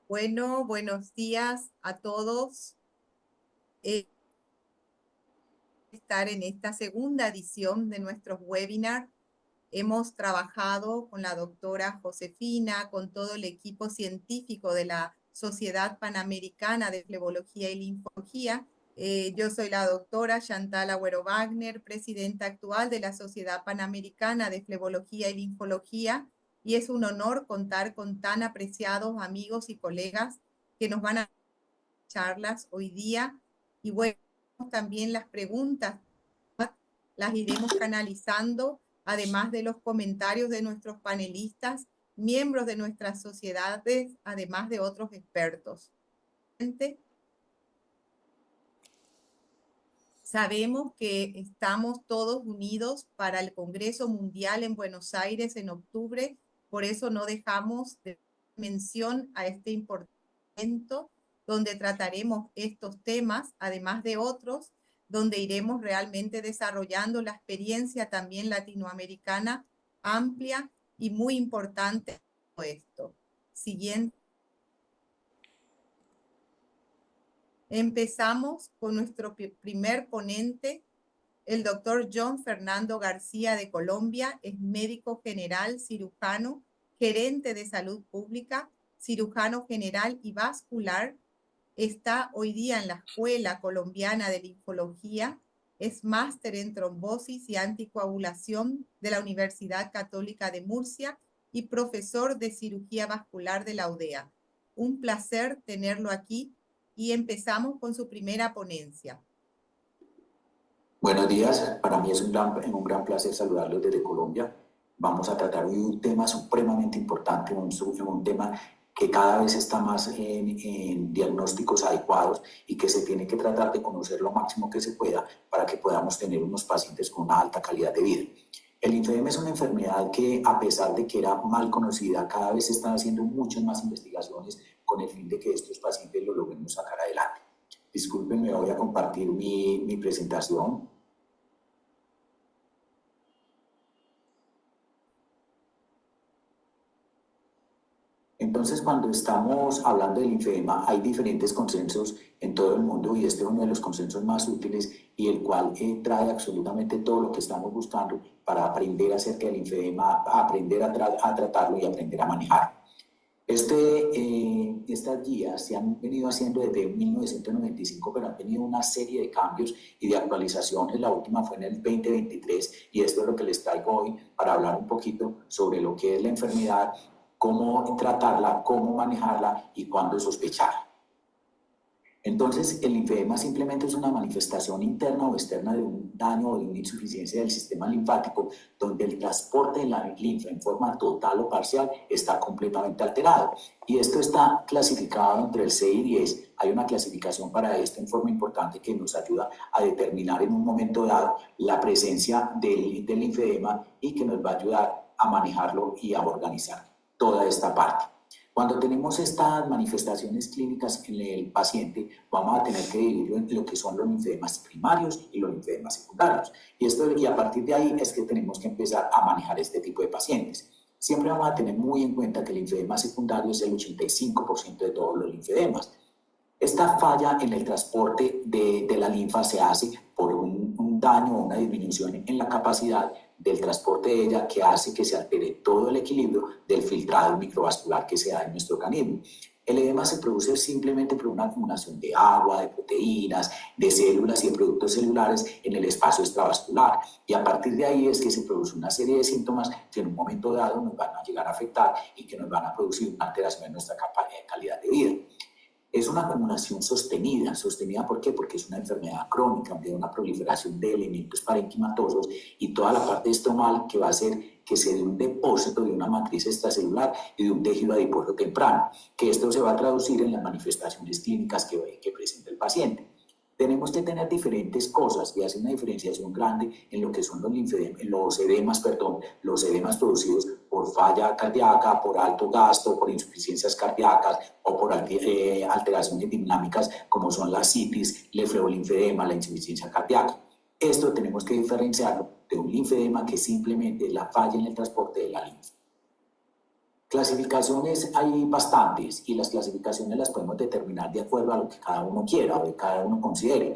Bueno, buenos días a todos. Estar en esta segunda edición de nuestros webinars. Hemos trabajado con la doctora Josefina, con todo el equipo científico de la Sociedad Panamericana de Flebología y Linfología. Yo soy la doctora Chantal Agüero Wagner, presidenta actual de la Sociedad Panamericana de Flebología y Linfología, y es un honor contar con tan apreciados amigos y colegas que nos van a charlas hoy día. Y bueno, también las preguntas las iremos canalizando, además de los comentarios de nuestros panelistas, miembros de nuestras sociedades, además de otros expertos. Sabemos que estamos todos unidos para el Congreso Mundial en Buenos Aires en octubre, por eso no dejamos de mención a este importante evento donde trataremos estos temas, además de otros, donde iremos realmente desarrollando la experiencia también latinoamericana amplia y muy importante de esto. Siguiente. Empezamos con nuestro primer ponente, el doctor John Fernando García de Colombia. Es médico general, cirujano, gerente de salud pública, cirujano general y vascular. Está hoy día en la Escuela Colombiana de Linfología. Es máster en trombosis y anticoagulación de la Universidad Católica de Murcia y profesor de cirugía vascular de la UDEA. Un placer tenerlo aquí y empezamos con su primera ponencia. Buenos días, para mí es un gran placer saludarlos desde Colombia. Vamos a tratar hoy un tema supremamente importante, un tema que cada vez está más en diagnósticos adecuados y que se tiene que tratar de conocer lo máximo que se pueda para que podamos tener unos pacientes con una alta calidad de vida. El linfedema es una enfermedad que, a pesar de que era mal conocida, cada vez se están haciendo muchas más investigaciones con el fin de que estos pacientes lo logremos sacar adelante. Discúlpenme, voy a compartir mi presentación. Entonces, cuando estamos hablando del linfedema, hay diferentes consensos en todo el mundo y este es uno de los consensos más útiles y el cual trae absolutamente todo lo que estamos buscando para aprender acerca del linfedema, aprender a tratarlo y aprender a manejarlo. Estas guías se han venido haciendo desde 1995, pero han tenido una serie de cambios y de actualizaciones. La última fue en el 2023 y esto es lo que les traigo hoy para hablar un poquito sobre lo que es la enfermedad, cómo tratarla, cómo manejarla y cuándo sospecharla. Entonces, el linfedema simplemente es una manifestación interna o externa de un daño o de una insuficiencia del sistema linfático, donde el transporte de la linfa en forma total o parcial está completamente alterado. Y esto está clasificado entre el 6 y 10. Hay una clasificación para esto en forma importante que nos ayuda a determinar en un momento dado la presencia del linfedema y que nos va a ayudar a manejarlo y a organizar toda esta parte. Cuando tenemos estas manifestaciones clínicas en el paciente, vamos a tener que dividirlo en lo que son los linfedemas primarios y los linfedemas secundarios. Y a partir de ahí es que tenemos que empezar a manejar este tipo de pacientes. Siempre vamos a tener muy en cuenta que el linfedema secundario es el 85% de todos los linfedemas. Esta falla en el transporte de la linfa se hace por un daño o una disminución en la capacidad del transporte de ella que hace que se altere todo el equilibrio del filtrado microvascular que se da en nuestro organismo. El edema se produce simplemente por una acumulación de agua, de proteínas, de células y de productos celulares en el espacio extravascular. Y a partir de ahí es que se produce una serie de síntomas que en un momento dado nos van a llegar a afectar y que nos van a producir una alteración en nuestra calidad de vida. Es una acumulación sostenida. ¿Sostenida por qué? Porque es una enfermedad crónica, de una proliferación de elementos parenquimatosos y toda la parte estomal que va a hacer que se dé un depósito de una matriz extracelular y de un tejido adiposo temprano, que esto se va a traducir en las manifestaciones clínicas que presenta el paciente. Tenemos que tener diferentes cosas y hacer una diferenciación grande en lo que son los edemas producidos por falla cardíaca, por alto gasto, por insuficiencias cardíacas o por alteraciones dinámicas como son la citis, el fleolinfedema, la insuficiencia cardíaca. Esto tenemos que diferenciarlo de un linfedema que simplemente es la falla en el transporte de la linfa. Clasificaciones hay bastantes y las clasificaciones las podemos determinar de acuerdo a lo que cada uno quiera o que cada uno considere.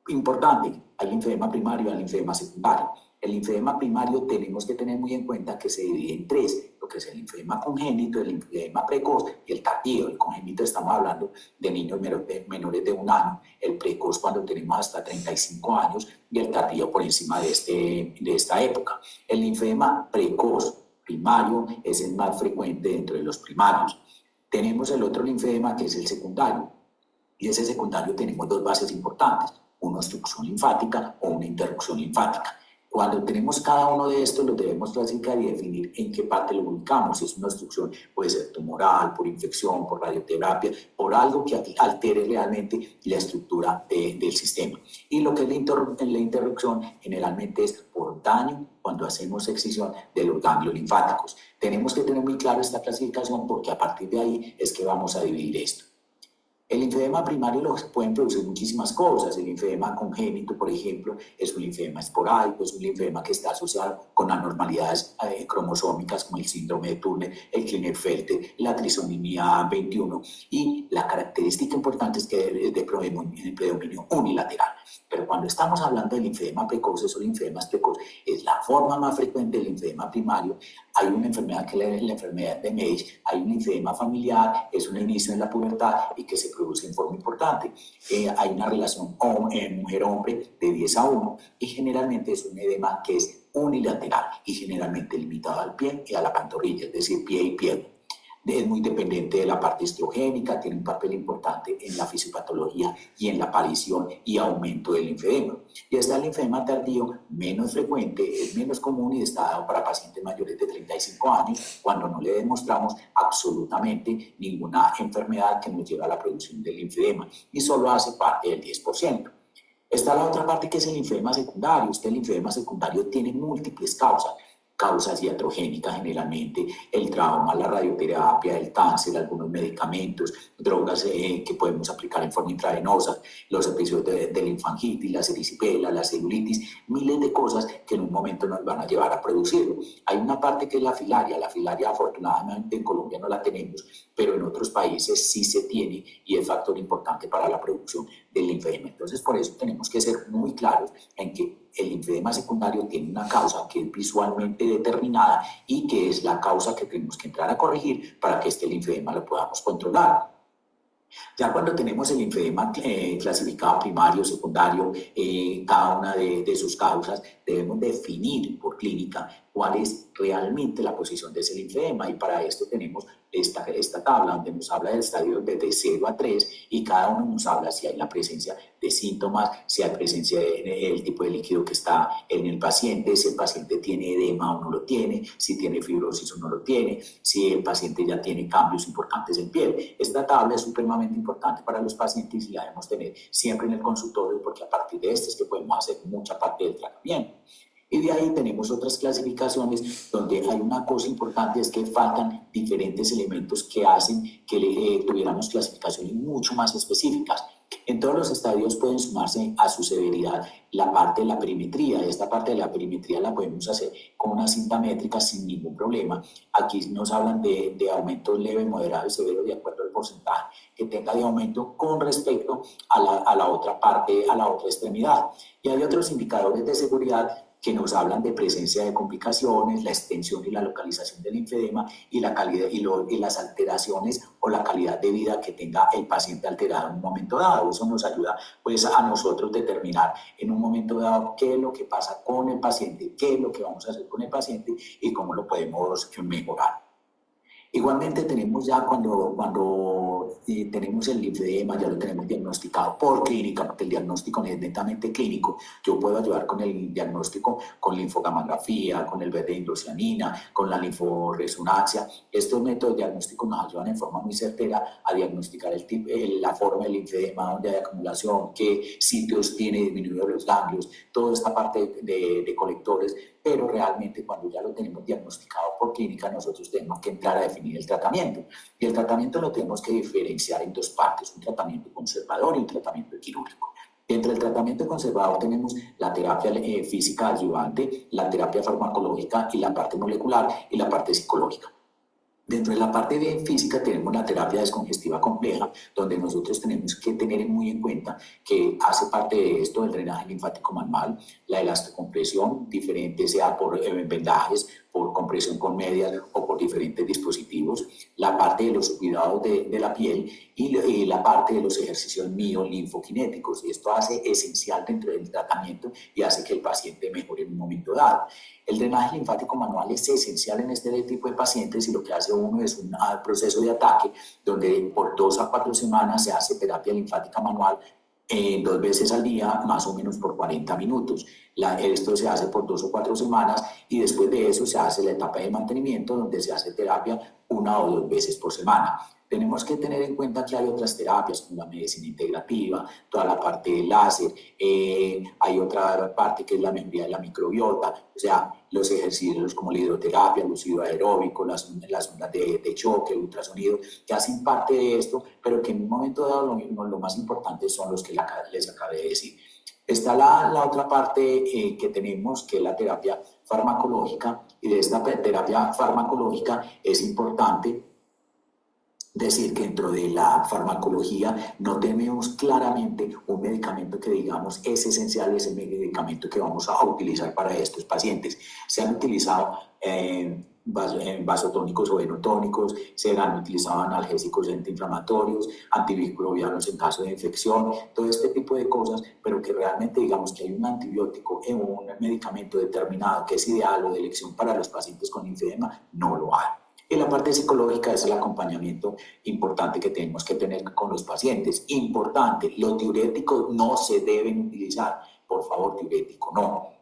Importante, hay linfedema primario y hay linfedema secundario. El linfedema primario tenemos que tener muy en cuenta que se divide en tres, lo que es el linfedema congénito, el linfedema precoz y el tardío. El congénito estamos hablando de niños menores de 1 año, el precoz cuando tenemos hasta 35 años y el tardío por encima de esta época. El linfedema precoz primario es el más frecuente dentro de los primarios. Tenemos el otro linfedema que es el secundario y ese secundario tenemos dos bases importantes, una obstrucción linfática o una interrupción linfática. Cuando tenemos cada uno de estos, los debemos clasificar y definir en qué parte lo ubicamos. Si es una obstrucción, puede ser tumoral, por infección, por radioterapia, por algo que altere realmente la estructura del sistema. Y lo que es la interrupción generalmente es por daño cuando hacemos excisión de los ganglios linfáticos. Tenemos que tener muy claro esta clasificación porque a partir de ahí es que vamos a dividir esto. El linfedema primario lo pueden producir muchísimas cosas. El linfedema congénito, por ejemplo, es un linfedema esporádico, es un linfedema que está asociado con anormalidades cromosómicas como el síndrome de Turner, el Klinefelter, la trisomía 21 y la característica importante es que es de predominio unilateral. Pero cuando estamos hablando del linfedema precoz, esos linfedemas precoz es la forma más frecuente del linfedema primario. Hay una enfermedad que es la enfermedad de Mage, hay un linfedema familiar, es un inicio en la pubertad y que se produce en forma importante. Hay una relación mujer-hombre de 10:1 y generalmente es un edema que es unilateral y generalmente limitado al pie y a la pantorrilla, es decir, pie y pierna. Es muy dependiente de la parte estrogénica, tiene un papel importante en la fisiopatología y en la aparición y aumento del linfedema. Y está el linfedema tardío, menos frecuente, es menos común y está dado para pacientes mayores de 35 años, cuando no le demostramos absolutamente ninguna enfermedad que nos lleve a la producción del linfedema y solo hace parte del 10%. Está la otra parte que es el linfedema secundario. El linfedema secundario tiene múltiples causas iatrogénicas generalmente, el trauma, la radioterapia, el cáncer, algunos medicamentos, drogas que podemos aplicar en forma intravenosa, los episodios de linfangitis, la erisipela, la celulitis, miles de cosas que en un momento nos van a llevar a producirlo. Hay una parte que es la filaria afortunadamente en Colombia no la tenemos, pero en otros países sí se tiene y es factor importante para la producción del linfedema. Entonces por eso tenemos que ser muy claros en que el linfedema secundario tiene una causa que es visualmente determinada y que es la causa que tenemos que entrar a corregir para que este linfedema lo podamos controlar. Ya cuando tenemos el linfedema clasificado primario, secundario, cada una de sus causas, debemos definir por clínica cuál es realmente la posición de ese linfedema y para esto tenemos esta tabla donde nos habla del estadio desde 0 a 3 y cada uno nos habla si hay la presencia de síntomas, si hay presencia del tipo de líquido que está en el paciente, si el paciente tiene edema o no lo tiene, si tiene fibrosis o no lo tiene, si el paciente ya tiene cambios importantes en piel. Esta tabla es supremamente importante para los pacientes y la debemos tener siempre en el consultorio porque a partir de esto es que podemos hacer mucha parte del tratamiento. Y de ahí tenemos otras clasificaciones donde hay una cosa importante, es que faltan diferentes elementos que hacen que tuviéramos clasificaciones mucho más específicas. En todos los estadios pueden sumarse a su severidad la parte de la perimetría. Esta parte de la perimetría la podemos hacer con una cinta métrica sin ningún problema. Aquí nos hablan de aumento leve, moderado y severo de acuerdo al porcentaje que tenga de aumento con respecto a la otra parte, a la otra extremidad. Y hay otros indicadores de seguridad que nos hablan de presencia de complicaciones, la extensión y la localización del linfedema y la calidad y las alteraciones o la calidad de vida que tenga el paciente alterado en un momento dado. Eso nos ayuda pues a nosotros determinar en un momento dado qué es lo que pasa con el paciente, qué es lo que vamos a hacer con el paciente y cómo lo podemos mejorar. Igualmente tenemos ya cuando tenemos el linfedema, ya lo tenemos diagnosticado por clínica, porque el diagnóstico no es netamente clínico. Yo puedo ayudar con el diagnóstico con linfogamografía, con el BET de hidrocianina, con la linforesonancia. Estos métodos diagnósticos nos ayudan en forma muy certera a diagnosticar la forma del linfedema, dónde hay acumulación, qué sitios tiene disminuidos los ganglios, toda esta parte de colectores, pero realmente cuando ya lo tenemos diagnosticado por clínica, nosotros tenemos que entrar a definir el tratamiento. Y el tratamiento lo tenemos que diferenciar en dos partes, un tratamiento conservador y un tratamiento quirúrgico. Dentro del tratamiento conservador tenemos la terapia física adyuvante, la terapia farmacológica y la parte molecular y la parte psicológica. Dentro de la parte de física tenemos la terapia descongestiva compleja, donde nosotros tenemos que tener muy en cuenta que hace parte de esto el drenaje linfático manual, la elastocompresión, diferente sea por vendajes, por compresión con medias o por diferentes dispositivos, la parte de los cuidados de la piel y la parte de los ejercicios miolinfokinéticos. Esto hace esencial dentro del tratamiento y hace que el paciente mejore en un momento dado. El drenaje linfático manual es esencial en este tipo de pacientes y lo que hace uno es un proceso de ataque donde por 2 a 4 semanas se hace terapia linfática manual 2 veces al día, más o menos por 40 minutos. Esto se hace por 2 o 4 semanas y después de eso se hace la etapa de mantenimiento donde se hace terapia 1 o 2 veces por semana. Tenemos que tener en cuenta que hay otras terapias como la medicina integrativa, toda la parte del láser, hay otra parte que es la mejoría de la microbiota, o sea, los ejercicios como la hidroterapia, los hidroaeróbicos, las ondas de choque, el ultrasonido, que hacen parte de esto, pero que en un momento dado lo más importante son los que les acabé de decir. Está la otra parte que tenemos, que es la terapia farmacológica, y de esta terapia farmacológica es importante decir que dentro de la farmacología no tenemos claramente un medicamento que digamos es esencial, es el medicamento que vamos a utilizar para estos pacientes. Se han utilizado vasotónicos o venotónicos, se han utilizado analgésicos antiinflamatorios, antimicrobianos en caso de infección, todo este tipo de cosas, pero que realmente digamos que hay un antibiótico en un medicamento determinado que es ideal o de elección para los pacientes con linfedema, no lo hay. Y la parte psicológica es el acompañamiento importante que tenemos que tener con los pacientes. Importante, los diuréticos no se deben utilizar. Por favor, diurético no.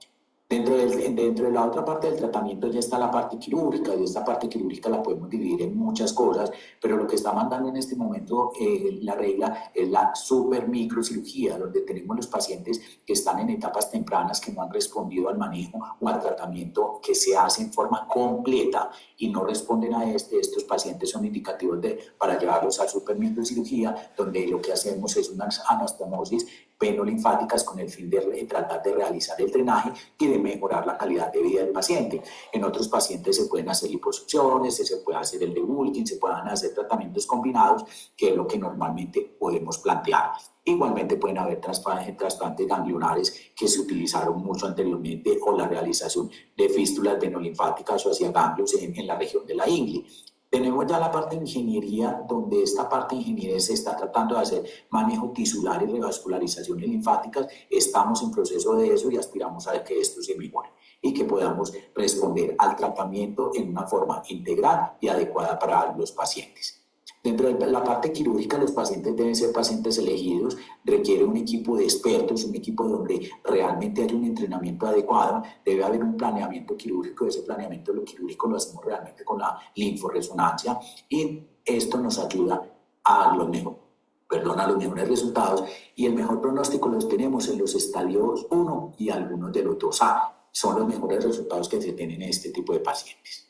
Dentro de la otra parte del tratamiento ya está la parte quirúrgica, y esta parte quirúrgica la podemos dividir en muchas cosas, pero lo que está mandando en este momento la regla es la super microcirugía, donde tenemos los pacientes que están en etapas tempranas que no han respondido al manejo o al tratamiento que se hace en forma completa y no responden a estos pacientes son indicativos para llevarlos a super microcirugía, donde lo que hacemos es una anastomosis venolinfáticas con el fin de tratar de realizar el drenaje y de mejorar la calidad de vida del paciente. En otros pacientes se pueden hacer liposucciones, se puede hacer el debulking, se pueden hacer tratamientos combinados, que es lo que normalmente podemos plantear. Igualmente pueden haber trasplantes ganglionares que se utilizaron mucho anteriormente o la realización de fístulas venolinfáticas o hacia ganglios en la región de la ingle. Tenemos ya la parte de ingeniería, donde esta parte de ingeniería se está tratando de hacer manejo tisular y revascularizaciones linfáticas. Estamos en proceso de eso y aspiramos a que esto se mejore y que podamos responder al tratamiento en una forma integral y adecuada para los pacientes. Dentro de la parte quirúrgica, los pacientes deben ser pacientes elegidos, requiere un equipo de expertos, un equipo donde realmente haya un entrenamiento adecuado, debe haber un planeamiento quirúrgico, ese planeamiento de lo quirúrgico lo hacemos realmente con la linforesonancia y esto nos ayuda a los mejores resultados y el mejor pronóstico los tenemos en los estadios 1 y algunos de los 2A, son los mejores resultados que se tienen en este tipo de pacientes.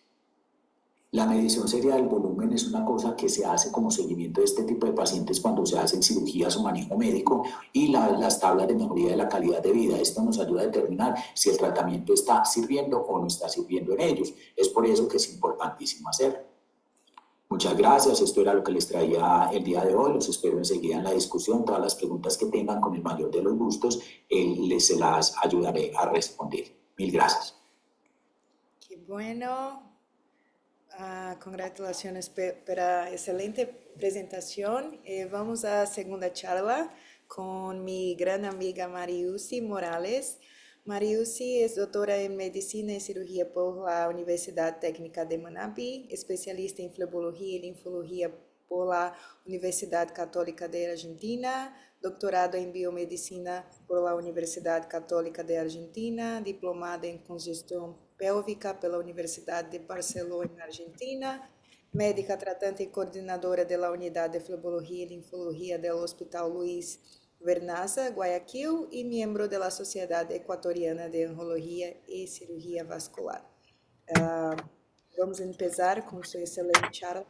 La medición seria del volumen es una cosa que se hace como seguimiento de este tipo de pacientes cuando se hacen cirugías o manejo médico y las tablas de mejoría de la calidad de vida. Esto nos ayuda a determinar si el tratamiento está sirviendo o no está sirviendo en ellos. Es por eso que es importantísimo hacerlo. Muchas gracias, esto era lo que les traía el día de hoy, los espero enseguida en la discusión, todas las preguntas que tengan con el mayor de los gustos, se las ayudaré a responder. Mil gracias. Qué bueno. Congratulaciones por la excelente presentación. Vamos a la segunda charla con mi gran amiga Mariusi Morales. Mariusi es doctora en Medicina y Cirugía por la Universidad Técnica de Manabí, especialista en Flebología y Linfología por la Universidad Católica de Argentina, doctorado en Biomedicina por la Universidad Católica de Argentina, diplomada en Congestión Pélvica pela Universidade de Barcelona, Argentina, médica tratante y coordinadora de la Unidad de Flebología y Linfología del Hospital Luis Vernaza, Guayaquil, y miembro de la Sociedad Ecuatoriana de Oncología y Cirugía Vascular. Vamos a empezar con su excelente charla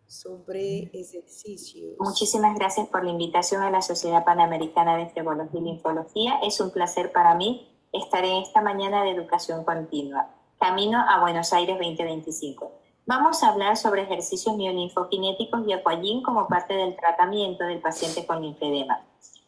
sobre ejercicios. Muchísimas gracias por la invitación a la Sociedad Panamericana de Flebología y Linfología. Es un placer para mí estar en esta mañana de educación continua, camino a Buenos Aires 2025. Vamos a hablar sobre ejercicios miolinfokinéticos y aquagym como parte del tratamiento del paciente con linfedema.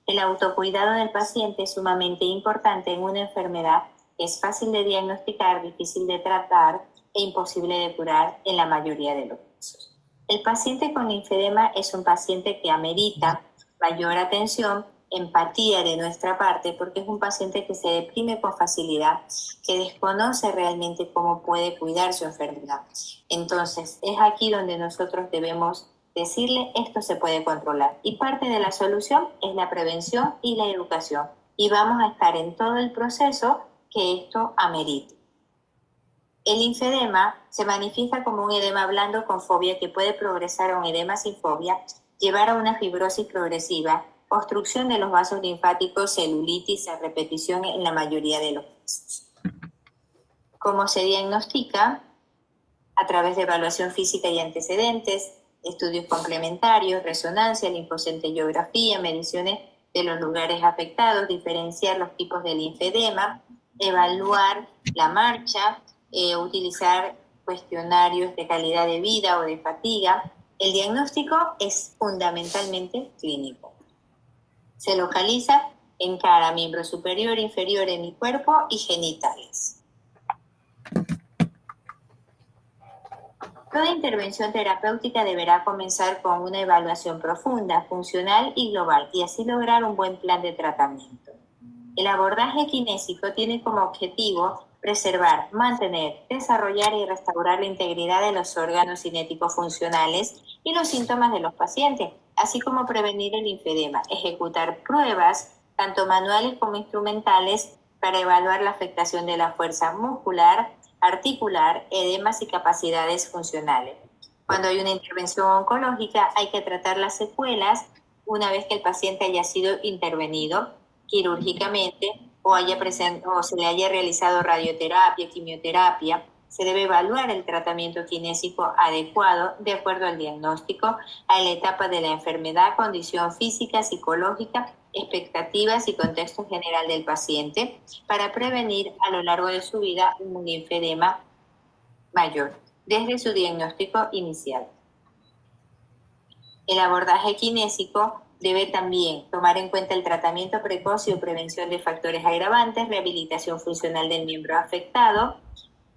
El autocuidado del paciente es sumamente importante en una enfermedad que es fácil de diagnosticar, difícil de tratar e imposible de curar en la mayoría de los casos. El paciente con linfedema es un paciente que amerita mayor atención, empatía de nuestra parte, porque es un paciente que se deprime con facilidad, que desconoce realmente cómo puede cuidar su enfermedad. Entonces, es aquí donde nosotros debemos decirle, esto se puede controlar. Y parte de la solución es la prevención y la educación. Y vamos a estar en todo el proceso que esto amerite. El linfedema se manifiesta como un edema blando con fobia que puede progresar a un edema sin fobia, llevar a una fibrosis progresiva, obstrucción de los vasos linfáticos, celulitis a repetición en la mayoría de los casos. ¿Cómo se diagnostica? A través de evaluación física y antecedentes, estudios complementarios, resonancia, linfocentellografía, mediciones de los lugares afectados, diferenciar los tipos de linfedema, evaluar la marcha, utilizar cuestionarios de calidad de vida o de fatiga. El diagnóstico es fundamentalmente clínico. Se localiza en cara, miembro superior, inferior, hemicuerpo y genitales. Toda intervención terapéutica deberá comenzar con una evaluación profunda, funcional y global, y así lograr un buen plan de tratamiento. El abordaje kinésico tiene como objetivo preservar, mantener, desarrollar y restaurar la integridad de los órganos cinéticos funcionales y los síntomas de los pacientes, así como prevenir el linfedema, ejecutar pruebas, tanto manuales como instrumentales, para evaluar la afectación de la fuerza muscular, articular, edemas y capacidades funcionales. Cuando hay una intervención oncológica, hay que tratar las secuelas una vez que el paciente haya sido intervenido quirúrgicamente o se le haya realizado radioterapia, quimioterapia. Se debe evaluar el tratamiento kinésico adecuado de acuerdo al diagnóstico, a la etapa de la enfermedad, condición física, psicológica, expectativas y contexto general del paciente para prevenir a lo largo de su vida un linfedema mayor, desde su diagnóstico inicial. El abordaje kinésico debe también tomar en cuenta el tratamiento precoz y o prevención de factores agravantes, rehabilitación funcional del miembro afectado,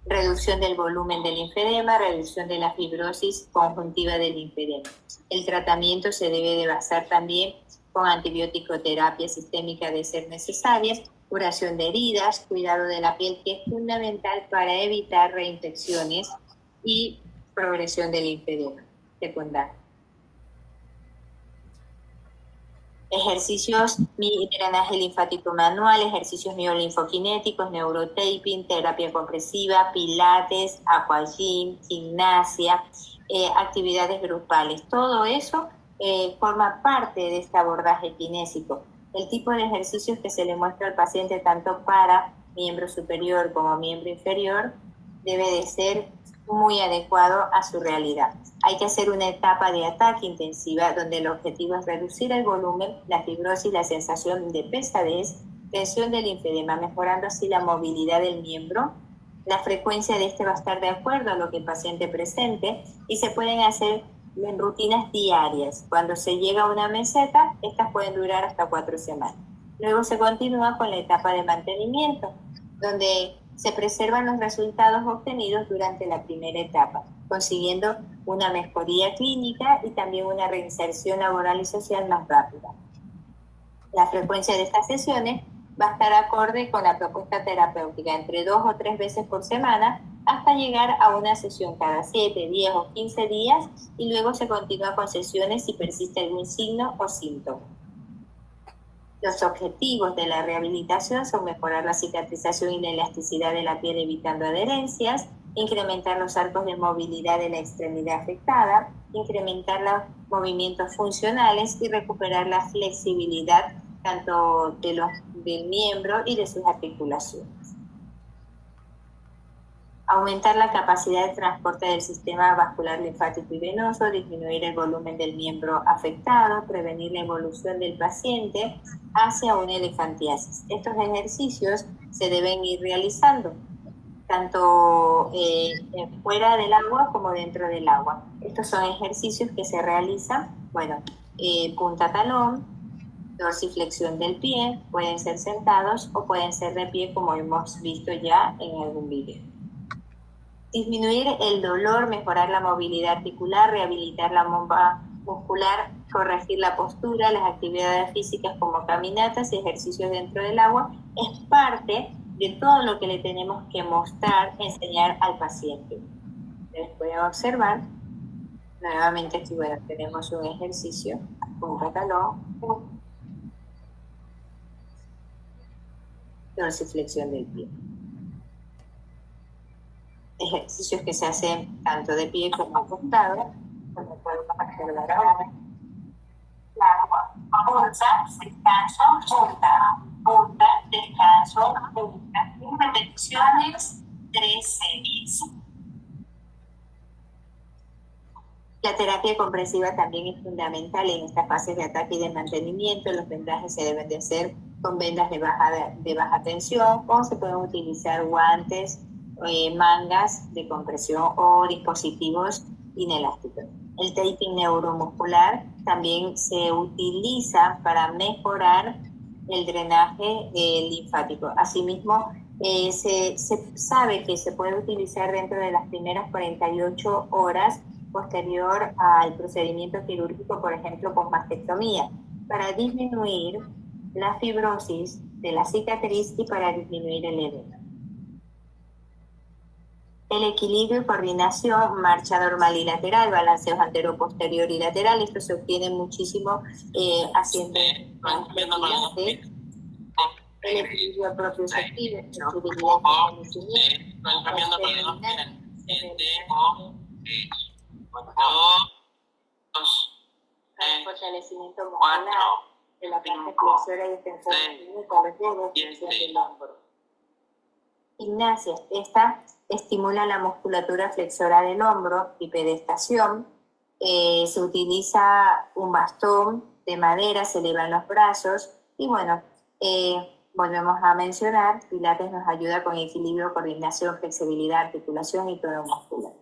reducción del volumen del linfedema, reducción de la fibrosis conjuntiva del linfedema. El tratamiento se debe de basar también con antibiótico-terapia sistémica de ser necesaria, curación de heridas, cuidado de la piel, que es fundamental para evitar reinfecciones y progresión del linfedema secundario. Ejercicios de drenaje linfático manual, ejercicios miolinfokinéticos, neurotaping, terapia compresiva, pilates, aquagym, gimnasia, actividades grupales. Todo eso forma parte de este abordaje kinésico. El tipo de ejercicios que se le muestra al paciente tanto para miembro superior como miembro inferior debe de ser muy adecuado a su realidad. Hay que hacer una etapa de ataque intensiva donde el objetivo es reducir el volumen, la fibrosis, la sensación de pesadez, tensión del linfedema, mejorando así la movilidad del miembro. La frecuencia de este va a estar de acuerdo a lo que el paciente presente y se pueden hacer en rutinas diarias. Cuando se llega a una meseta, estas pueden durar hasta 4 semanas. Luego se continúa con la etapa de mantenimiento, donde se preservan los resultados obtenidos durante la primera etapa, consiguiendo una mejoría clínica y también una reinserción laboral y social más rápida. La frecuencia de estas sesiones va a estar acorde con la propuesta terapéutica, entre 2 o 3 veces por semana, hasta llegar a una sesión cada 7, 10 o 15 días, y luego se continúa con sesiones si persiste algún signo o síntoma. Los objetivos de la rehabilitación son mejorar la cicatrización y la elasticidad de la piel evitando adherencias, incrementar los arcos de movilidad de la extremidad afectada, incrementar los movimientos funcionales y recuperar la flexibilidad tanto del miembro y de sus articulaciones. Aumentar la capacidad de transporte del sistema vascular linfático y venoso, disminuir el volumen del miembro afectado, prevenir la evolución del paciente hacia una elefantiasis. Estos ejercicios se deben ir realizando tanto fuera del agua como dentro del agua. Estos son ejercicios que se realizan, bueno, punta talón, dorsiflexión del pie, pueden ser sentados o pueden ser de pie como hemos visto ya en algún video. Disminuir el dolor, mejorar la movilidad articular, rehabilitar la bomba muscular, corregir la postura, las actividades físicas como caminatas y ejercicios dentro del agua, es parte de todo lo que le tenemos que mostrar, enseñar al paciente. Ustedes pueden observar, nuevamente aquí, bueno, tenemos un ejercicio, un talón, dorsiflexión del pie. Ejercicios que se hacen tanto de pie como acostado, como podemos observar ahora. Punta, descanso, punta, punta, descanso, punta. 1 repeticiones, 3 series. La terapia compresiva también es fundamental en estas fases de ataque y de mantenimiento. Los vendajes se deben de hacer con vendas de baja tensión o se pueden utilizar guantes, mangas de compresión o dispositivos inelásticos. El taping neuromuscular también se utiliza para mejorar el drenaje linfático. Asimismo, se sabe que se puede utilizar dentro de las primeras 48 horas posterior al procedimiento quirúrgico, por ejemplo, con mastectomía, para disminuir la fibrosis de la cicatriz y para disminuir el edema. El equilibrio y coordinación, marcha normal y lateral, balanceos antero-posterior y lateral, esto se obtiene muchísimo haciendo el equilibrio propioceptivo, el fortalecimiento muscular de la parte flexora y extensora con los dedos del hombro. Gimnasia, esta estimula la musculatura flexora del hombro, bipedestación, se utiliza un bastón de madera, se elevan los brazos y bueno, volvemos a mencionar, Pilates nos ayuda con equilibrio, coordinación, flexibilidad, articulación y tono muscular.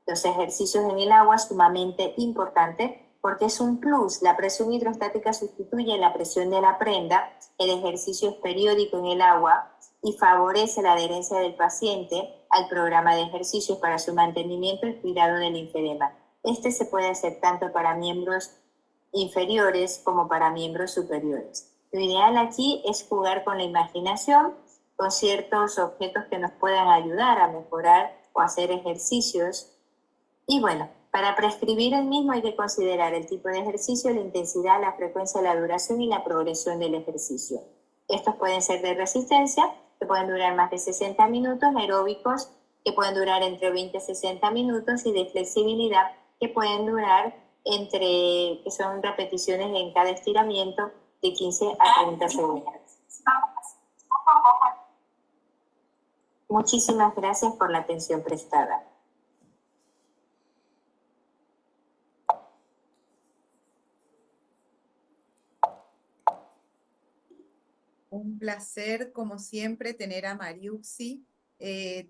Los ejercicios en el agua es sumamente importante porque es un plus. La presión hidrostática sustituye la presión de la prenda, el ejercicio es periódico en el agua y favorece la adherencia del paciente al programa de ejercicios para su mantenimiento y cuidado del linfedema. Este se puede hacer tanto para miembros inferiores como para miembros superiores. Lo ideal aquí es jugar con la imaginación, con ciertos objetos que nos puedan ayudar a mejorar o hacer ejercicios. Y bueno, para prescribir el mismo hay que considerar el tipo de ejercicio, la intensidad, la frecuencia, la duración y la progresión del ejercicio. Estos pueden ser de resistencia, que pueden durar más de 60 minutos, aeróbicos, que pueden durar entre 20 y 60 minutos, y de flexibilidad, que pueden durar que son repeticiones en cada estiramiento de 15 a 30 segundos. Muchísimas gracias por la atención prestada. Un placer, como siempre, tener a Mariuxi,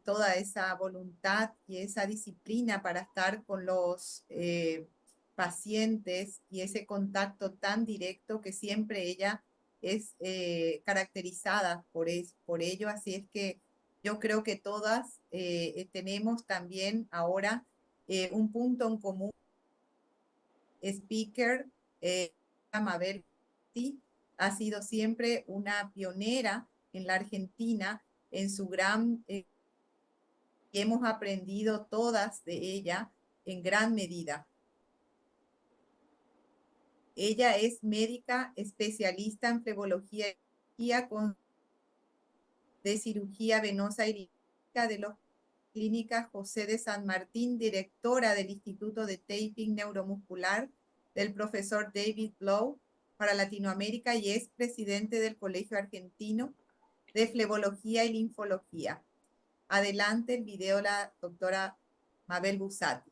toda esa voluntad y esa disciplina para estar con los pacientes y ese contacto tan directo que siempre ella es caracterizada por ello. Así es que yo creo que todas tenemos también ahora un punto en común. Speaker, Mabel ha sido siempre una pionera en la Argentina en su gran y hemos aprendido todas de ella en gran medida. Ella es médica especialista en flebología de cirugía venosa y lírica de la Clínica José de San Martín, directora del Instituto de Taping Neuromuscular del profesor David Blow para Latinoamérica y es presidente del Colegio Argentino de Flebología y Linfología. Adelante el video la doctora Mabel Busati.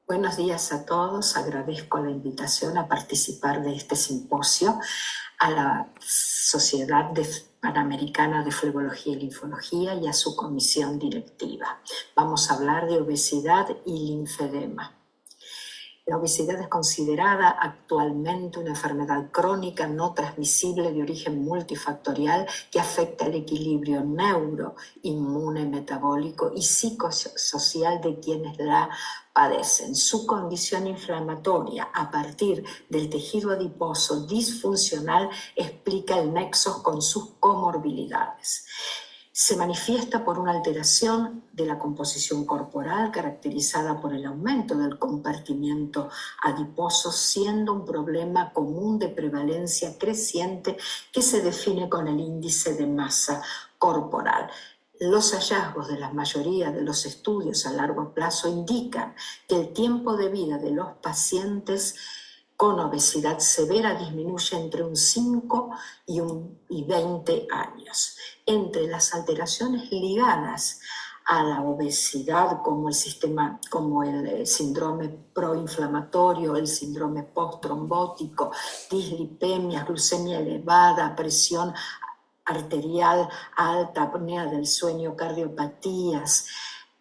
Buenos días a todos. Agradezco la invitación a participar de este simposio a la Sociedad Panamericana de Flebología y Linfología y a su comisión directiva. Vamos a hablar de obesidad y linfedema. La obesidad es considerada actualmente una enfermedad crónica no transmisible de origen multifactorial que afecta el equilibrio neuroinmune, metabólico y psicosocial de quienes la padecen. Su condición inflamatoria a partir del tejido adiposo disfuncional explica el nexo con sus comorbilidades. Se manifiesta por una alteración de la composición corporal caracterizada por el aumento del compartimiento adiposo, siendo un problema común de prevalencia creciente que se define con el índice de masa corporal. Los hallazgos de la mayoría de los estudios a largo plazo indican que el tiempo de vida de los pacientes con obesidad severa disminuye entre un 5 y 20 años. Entre las alteraciones ligadas a la obesidad, como el síndrome proinflamatorio, el síndrome posttrombótico, dislipemia, glucemia elevada, presión arterial alta, apnea del sueño, cardiopatías,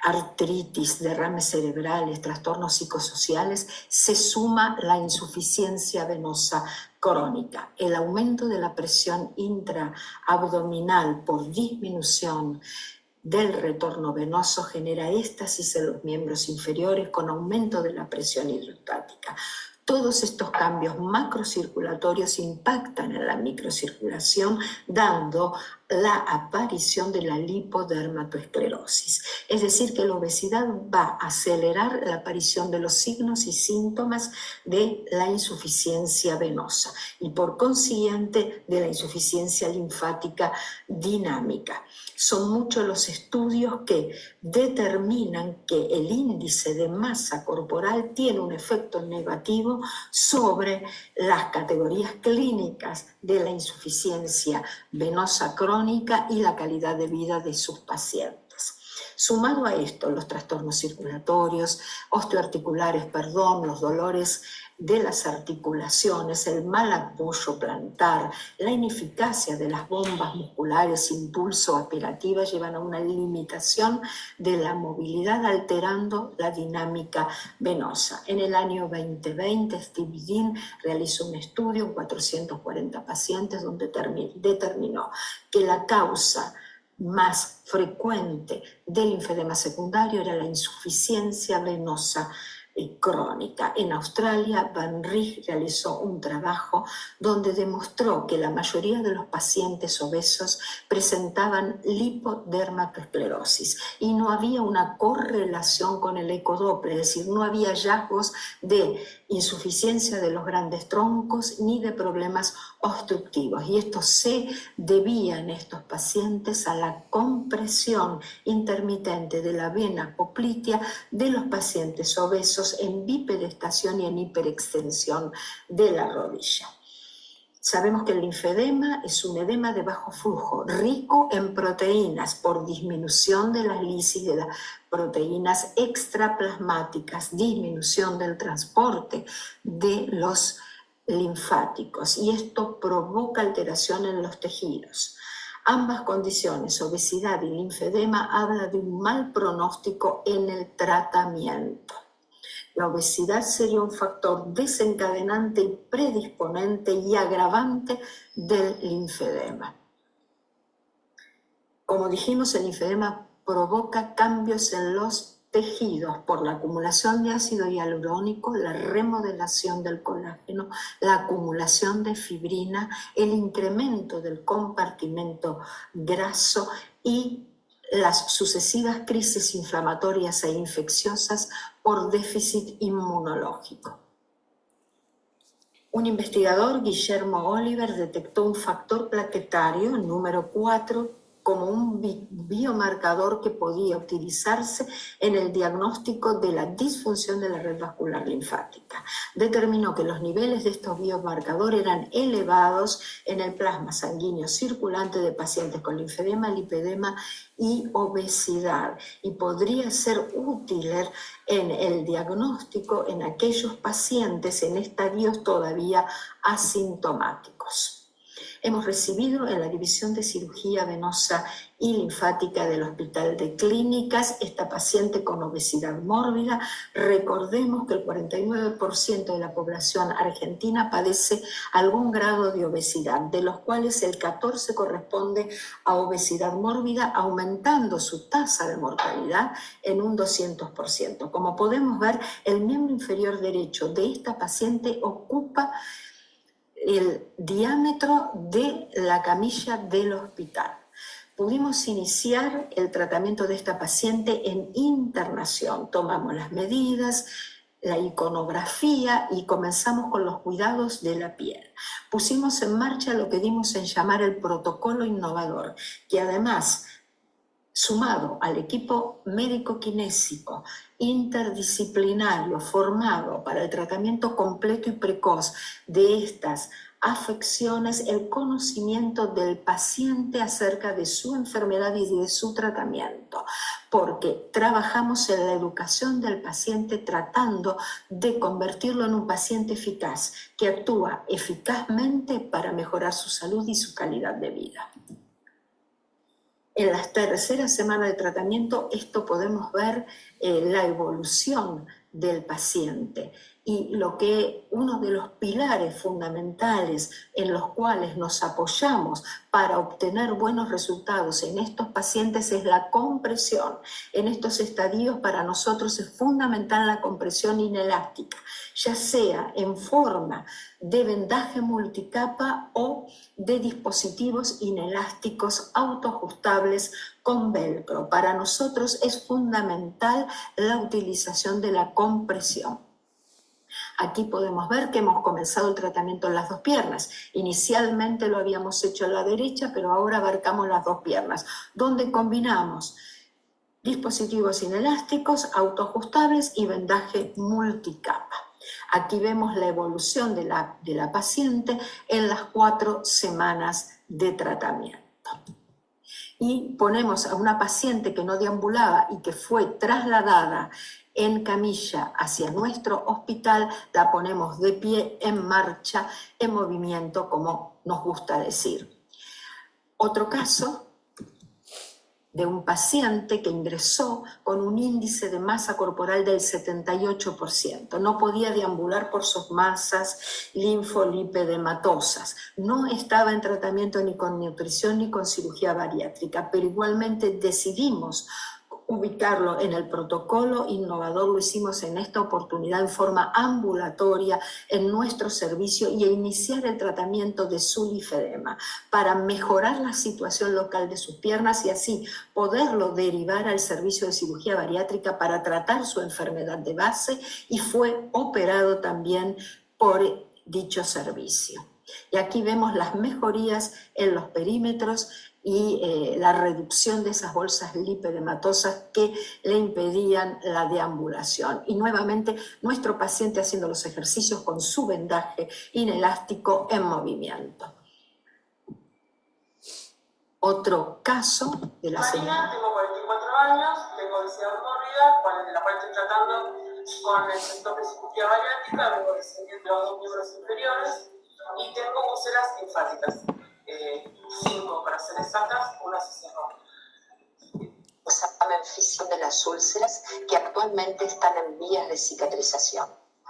artritis, derrames cerebrales, trastornos psicosociales, se suma la insuficiencia venosa crónica. El aumento de la presión intraabdominal por disminución del retorno venoso genera éstasis en los miembros inferiores con aumento de la presión hidrostática. Todos estos cambios macrocirculatorios impactan en la microcirculación, dando la aparición de la lipodermatoesclerosis. Es decir, que la obesidad va a acelerar la aparición de los signos y síntomas de la insuficiencia venosa y por consiguiente de la insuficiencia linfática dinámica. Son muchos los estudios que determinan que el índice de masa corporal tiene un efecto negativo sobre las categorías clínicas de la insuficiencia venosa crónica y la calidad de vida de sus pacientes. Sumado a esto, los trastornos circulatorios, osteoarticulares, los dolores de las articulaciones, el mal apoyo plantar, la ineficacia de las bombas musculares impulso-apelativas llevan a una limitación de la movilidad, alterando la dinámica venosa. En el año 2020, Steve Dean realizó un estudio en 440 pacientes donde determinó que la causa más frecuente del linfedema secundario era la insuficiencia venosa crónica. En Australia, Van Rijn realizó un trabajo donde demostró que la mayoría de los pacientes obesos presentaban lipodermatoesclerosis y no había una correlación con el ecodoppler, es decir, no había hallazgos de insuficiencia de los grandes troncos ni de problemas obstructivos, y esto se debía en estos pacientes a la compresión intermitente de la vena poplitea de los pacientes obesos en bipedestación y en hiperextensión de la rodilla. Sabemos que el linfedema es un edema de bajo flujo, rico en proteínas por disminución de la lisis de las proteínas extraplasmáticas, disminución del transporte de los linfáticos, y esto provoca alteración en los tejidos. Ambas condiciones, obesidad y linfedema, hablan de un mal pronóstico en el tratamiento. La obesidad sería un factor desencadenante y predisponente y agravante del linfedema. Como dijimos, el linfedema provoca cambios en los tejidos por la acumulación de ácido hialurónico, la remodelación del colágeno, la acumulación de fibrina, el incremento del compartimento graso y las sucesivas crisis inflamatorias e infecciosas por déficit inmunológico. Un investigador, Guillermo Oliver, detectó un factor plaquetario, número 4, como un biomarcador que podía utilizarse en el diagnóstico de la disfunción de la red vascular linfática. Determinó que los niveles de estos biomarcadores eran elevados en el plasma sanguíneo circulante de pacientes con linfedema, lipedema y obesidad, y podría ser útil en el diagnóstico en aquellos pacientes en estadios todavía asintomáticos. Hemos recibido en la División de Cirugía Venosa y Linfática del Hospital de Clínicas esta paciente con obesidad mórbida. Recordemos que el 49% de la población argentina padece algún grado de obesidad, de los cuales el 14% corresponde a obesidad mórbida, aumentando su tasa de mortalidad en un 200%. Como podemos ver, el miembro inferior derecho de esta paciente ocupa el diámetro de la camilla del hospital. Pudimos iniciar el tratamiento de esta paciente en internación. Tomamos las medidas, la iconografía y comenzamos con los cuidados de la piel. Pusimos en marcha lo que dimos en llamar el protocolo innovador, que además, sumado al equipo médico-kinésico interdisciplinario formado para el tratamiento completo y precoz de estas afecciones, el conocimiento del paciente acerca de su enfermedad y de su tratamiento, porque trabajamos en la educación del paciente tratando de convertirlo en un paciente eficaz, que actúa eficazmente para mejorar su salud y su calidad de vida. En la tercera semana de tratamiento, esto podemos ver la evolución del paciente y uno de los pilares fundamentales en los cuales nos apoyamos para obtener buenos resultados en estos pacientes es la compresión. En estos estadios para nosotros es fundamental la compresión inelástica, ya sea en forma de vendaje multicapa o de dispositivos inelásticos autoajustables con velcro. Para nosotros es fundamental la utilización de la compresión. Aquí podemos ver que hemos comenzado el tratamiento en las dos piernas. Inicialmente lo habíamos hecho en la derecha, pero ahora abarcamos las dos piernas, donde combinamos dispositivos inelásticos, autoajustables y vendaje multicapa. Aquí vemos la evolución de la paciente en las 4 semanas de tratamiento. Y ponemos a una paciente que no deambulaba y que fue trasladada en camilla hacia nuestro hospital, la ponemos de pie, en marcha, en movimiento, como nos gusta decir. Otro caso de un paciente que ingresó con un índice de masa corporal del 78%. No podía deambular por sus masas linfolipedematosas. No estaba en tratamiento ni con nutrición ni con cirugía bariátrica, pero igualmente decidimos ubicarlo en el protocolo innovador. Lo hicimos en esta oportunidad en forma ambulatoria en nuestro servicio y a iniciar el tratamiento de su linfedema para mejorar la situación local de sus piernas y así poderlo derivar al servicio de cirugía bariátrica para tratar su enfermedad de base, y fue operado también por dicho servicio. Y aquí vemos las mejorías en los perímetros y la reducción de esas bolsas lipedematosas que le impedían la deambulación. Y nuevamente nuestro paciente haciendo los ejercicios con su vendaje inelástico en movimiento. Otro caso de la Marina, tengo 44 años, tengo obesidad mórbida, la cual estoy tratando con el sector de cirugía bariátrica, vengo descendiendo los 2 miembros inferiores y tengo úlceras linfáticas. 5 para ser exactas, una se cerró. Examen físico de las úlceras que actualmente están en vías de cicatrización.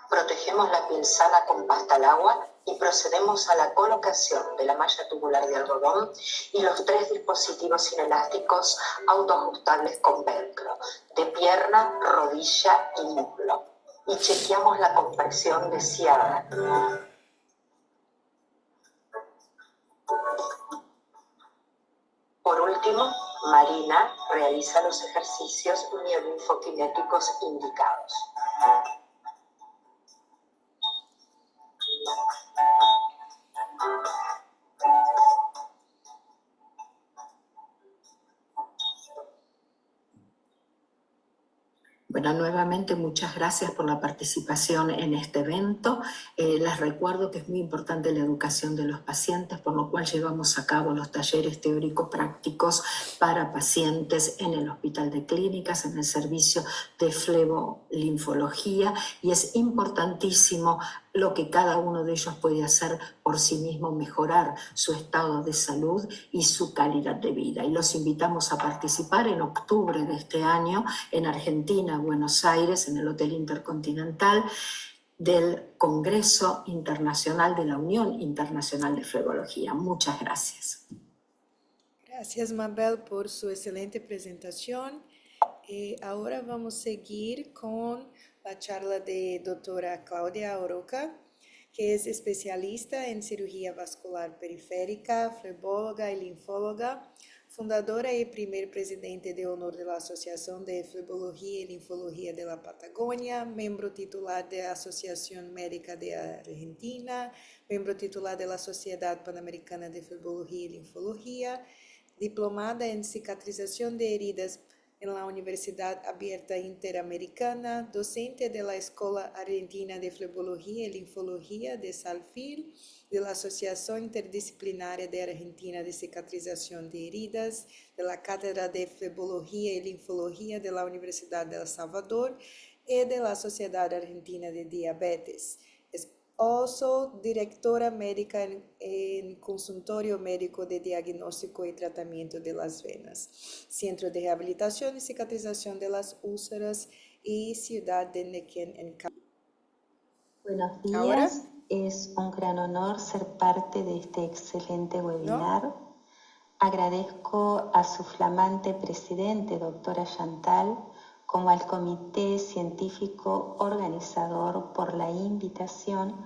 Protegemos la piel sana con pasta al agua y procedemos a la colocación de la malla tubular de algodón y los 3 dispositivos inelásticos autoajustables con velcro, de pierna, rodilla y muslo. Y chequeamos la compresión deseada. Por último, Marina realiza los ejercicios miolinfokinéticos indicados. Bueno, nuevamente muchas gracias por la participación en este evento. Les recuerdo que es muy importante la educación de los pacientes, por lo cual llevamos a cabo los talleres teórico-prácticos para pacientes en el Hospital de Clínicas, en el servicio de flebolinfología, y es importantísimo lo que cada uno de ellos puede hacer por sí mismo, mejorar su estado de salud y su calidad de vida. Y los invitamos a participar en octubre de este año en Argentina, Buenos Aires, en el Hotel Intercontinental, del Congreso Internacional de la Unión Internacional de Flebología. Muchas gracias. Gracias, Mabel, por su excelente presentación. Ahora vamos a seguir con la charla de doctora Claudia Oroca, que es especialista en cirugía vascular periférica, flebóloga y linfóloga, fundadora y primer presidente de honor de la Asociación de Flebología y Linfología de la Patagonia, miembro titular de la Asociación Médica de Argentina, miembro titular de la Sociedad Panamericana de Flebología y Linfología, diplomada en cicatrización de heridas en la Universidad Abierta Interamericana, docente de la Escuela Argentina de Flebología y Linfología de Salfil, de la Asociación Interdisciplinaria de Argentina de Cicatrización de Heridas, de la Cátedra de Flebología y Linfología de la Universidad de El Salvador y de la Sociedad Argentina de Diabetes. Also, directora médica en Consultorio Médico de Diagnóstico y Tratamiento de las Venas, Centro de Rehabilitación y Cicatrización de las Úlceras y Ciudad de Nequén en Cali. Buenos días, ¿Ahora? es un gran honor ser parte de este excelente webinar. Agradezco a su flamante presidente, doctora Chantal, como al comité científico organizador por la invitación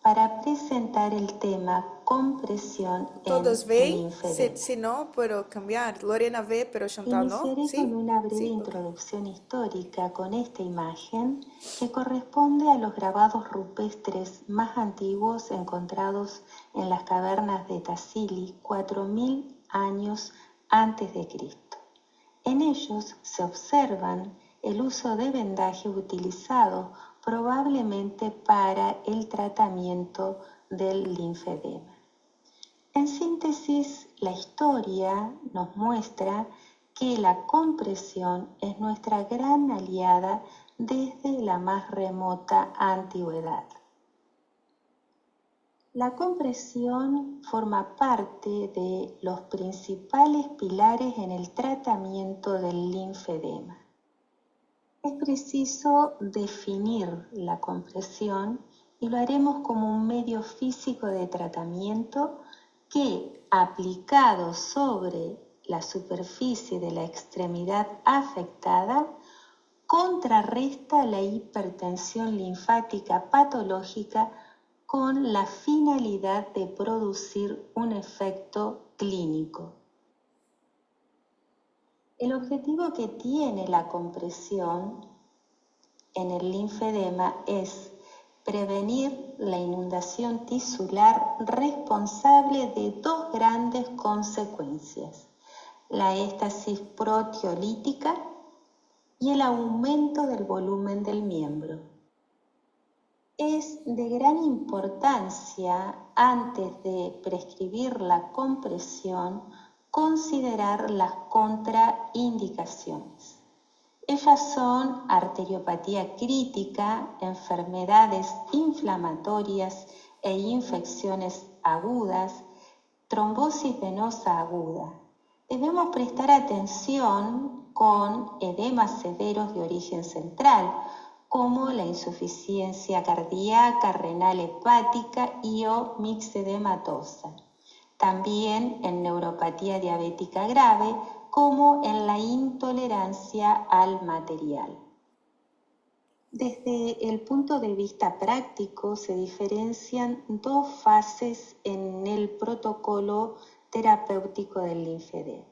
para presentar el tema compresión ¿Todos en ven? linfedema. Si no, puedo cambiar. Lorena ve, pero Chantal no. Iniciaré ¿Sí? con una breve Sí, introducción histórica con esta imagen que corresponde a los grabados rupestres más antiguos encontrados en las cavernas de Tassili 4000 años antes de Cristo. En ellos se observan el uso de vendaje utilizado probablemente para el tratamiento del linfedema. En síntesis, la historia nos muestra que la compresión es nuestra gran aliada desde la más remota antigüedad. La compresión forma parte de los principales pilares en el tratamiento del linfedema. Es preciso definir la compresión y lo haremos como un medio físico de tratamiento que, aplicado sobre la superficie de la extremidad afectada, contrarresta la hipertensión linfática patológica con la finalidad de producir un efecto clínico. El objetivo que tiene la compresión en el linfedema es prevenir la inundación tisular responsable de dos grandes consecuencias: la éstasis proteolítica y el aumento del volumen del miembro. Es de gran importancia, antes de prescribir la compresión, considerar las contraindicaciones. Ellas son arteriopatía crítica, enfermedades inflamatorias e infecciones agudas, trombosis venosa aguda. Debemos prestar atención con edemas severos de origen central, como la insuficiencia cardíaca, renal hepática y o mixedematosa. También en neuropatía diabética grave, como en la intolerancia al material. Desde el punto de vista práctico, se diferencian dos fases en el protocolo terapéutico del linfedema.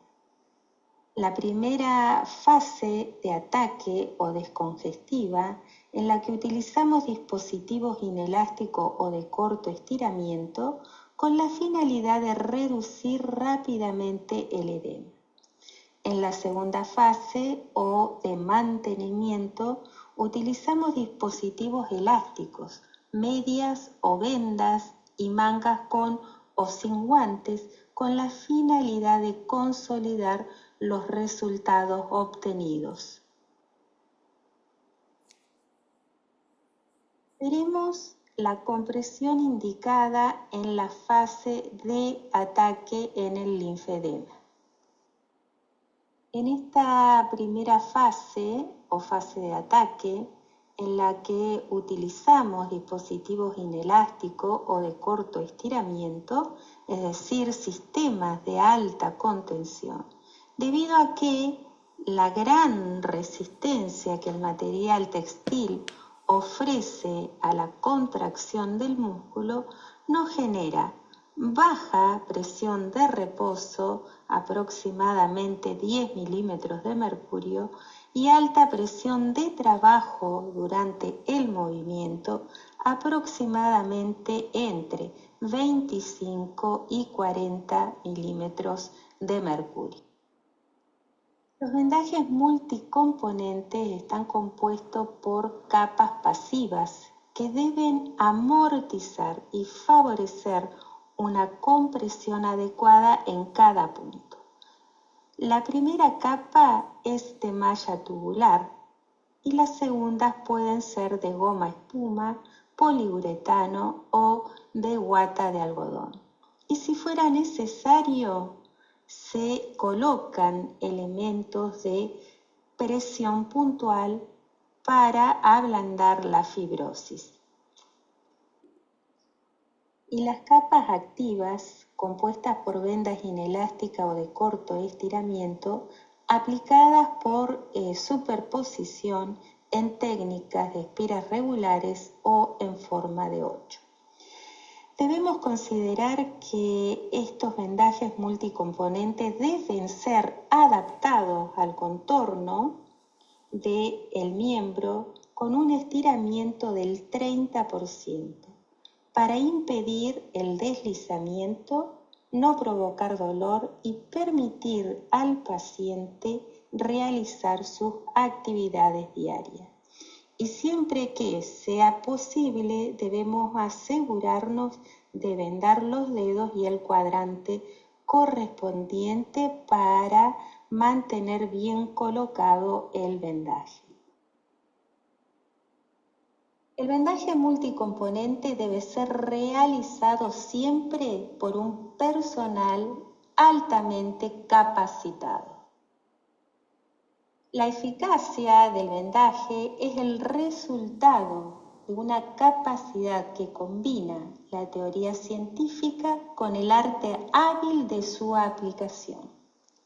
La primera fase de ataque o descongestiva, en la que utilizamos dispositivos inelásticos o de corto estiramiento con la finalidad de reducir rápidamente el edema. En la segunda fase o de mantenimiento utilizamos dispositivos elásticos, medias o vendas y mangas con o sin guantes con la finalidad de consolidar los resultados obtenidos. Veremos la compresión indicada en la fase de ataque en el linfedema. En esta primera fase o fase de ataque, en la que utilizamos dispositivos inelásticos o de corto estiramiento, es decir, sistemas de alta contención, debido a que la gran resistencia que el material textil ofrece a la contracción del músculo, nos genera baja presión de reposo, aproximadamente 10 milímetros de mercurio, y alta presión de trabajo durante el movimiento, aproximadamente entre 25 y 40 milímetros de mercurio. Los vendajes multicomponentes están compuestos por capas pasivas que deben amortizar y favorecer una compresión adecuada en cada punto. La primera capa es de malla tubular y las segundas pueden ser de goma espuma, poliuretano o de guata de algodón. Y si fuera necesario, se colocan elementos de presión puntual para ablandar la fibrosis. Y las capas activas, compuestas por vendas inelásticas o de corto estiramiento, aplicadas por superposición en técnicas de espiras regulares o en forma de 8. Debemos considerar que estos vendajes multicomponentes deben ser adaptados al contorno del miembro con un estiramiento del 30%. Para impedir el deslizamiento, no provocar dolor y permitir al paciente realizar sus actividades diarias. Y siempre que sea posible, debemos asegurarnos de vendar los dedos y el cuadrante correspondiente para mantener bien colocado el vendaje. El vendaje multicomponente debe ser realizado siempre por un personal altamente capacitado. La eficacia del vendaje es el resultado de una capacidad que combina la teoría científica con el arte hábil de su aplicación.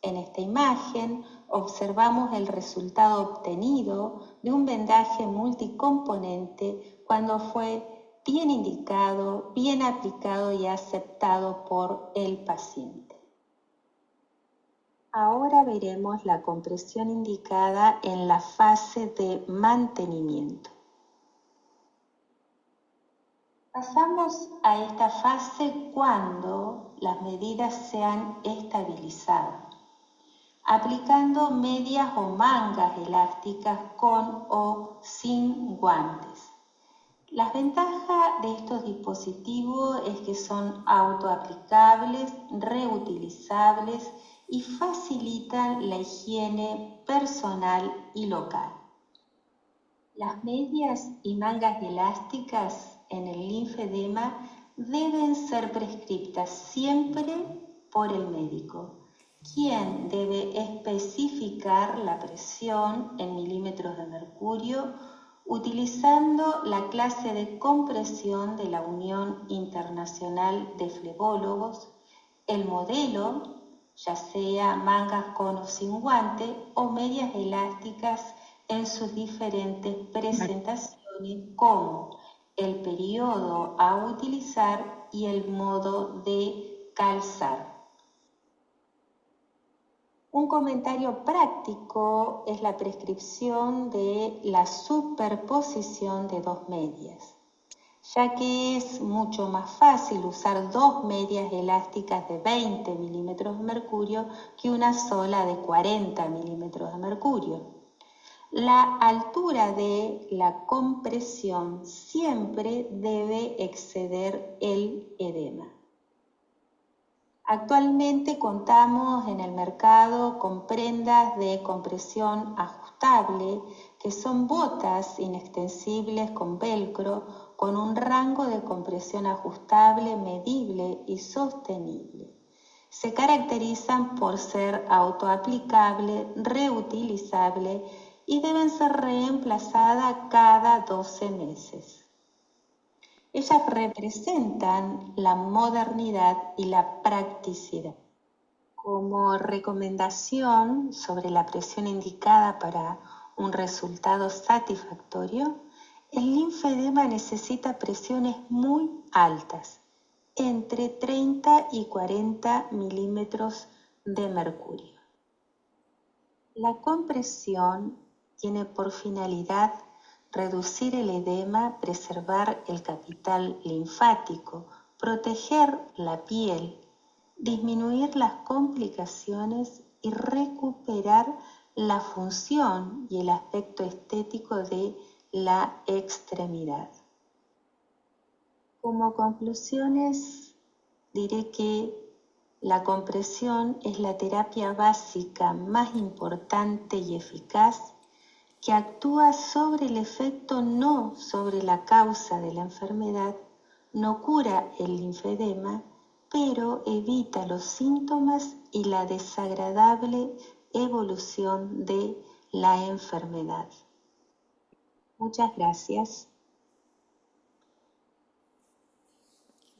En esta imagen observamos el resultado obtenido de un vendaje multicomponente cuando fue bien indicado, bien aplicado y aceptado por el paciente. Ahora veremos la compresión indicada en la fase de mantenimiento. Pasamos a esta fase cuando las medidas se han estabilizado, aplicando medias o mangas elásticas con o sin guantes. Las ventajas de estos dispositivos es que son autoaplicables, reutilizables y facilitan la higiene personal y local. Las medias y mangas elásticas en el linfedema deben ser prescritas siempre por el médico, quien debe especificar la presión en milímetros de mercurio utilizando la clase de compresión de la Unión Internacional de Flebólogos, el modelo, ya sea mangas con o sin guante o medias elásticas en sus diferentes presentaciones como el periodo a utilizar y el modo de calzar. Un comentario práctico es la prescripción de la superposición de dos medias, ya que es mucho más fácil usar 2 medias elásticas de 20 milímetros de mercurio que una sola de 40 milímetros de mercurio. La altura de la compresión siempre debe exceder el edema. Actualmente contamos en el mercado con prendas de compresión ajustable, que son botas inextensibles con velcro, con un rango de compresión ajustable, medible y sostenible. Se caracterizan por ser autoaplicable, reutilizable y deben ser reemplazadas cada 12 meses. Ellas representan la modernidad y la practicidad. Como recomendación sobre la presión indicada para un resultado satisfactorio, el linfedema necesita presiones muy altas, entre 30 y 40 milímetros de mercurio. La compresión tiene por finalidad reducir el edema, preservar el capital linfático, proteger la piel, disminuir las complicaciones y recuperar la función y el aspecto estético de la extremidad. Como conclusiones, diré que la compresión es la terapia básica más importante y eficaz que actúa sobre el efecto, no sobre la causa de la enfermedad, no cura el linfedema, pero evita los síntomas y la desagradable evolución de la enfermedad. Muchas gracias.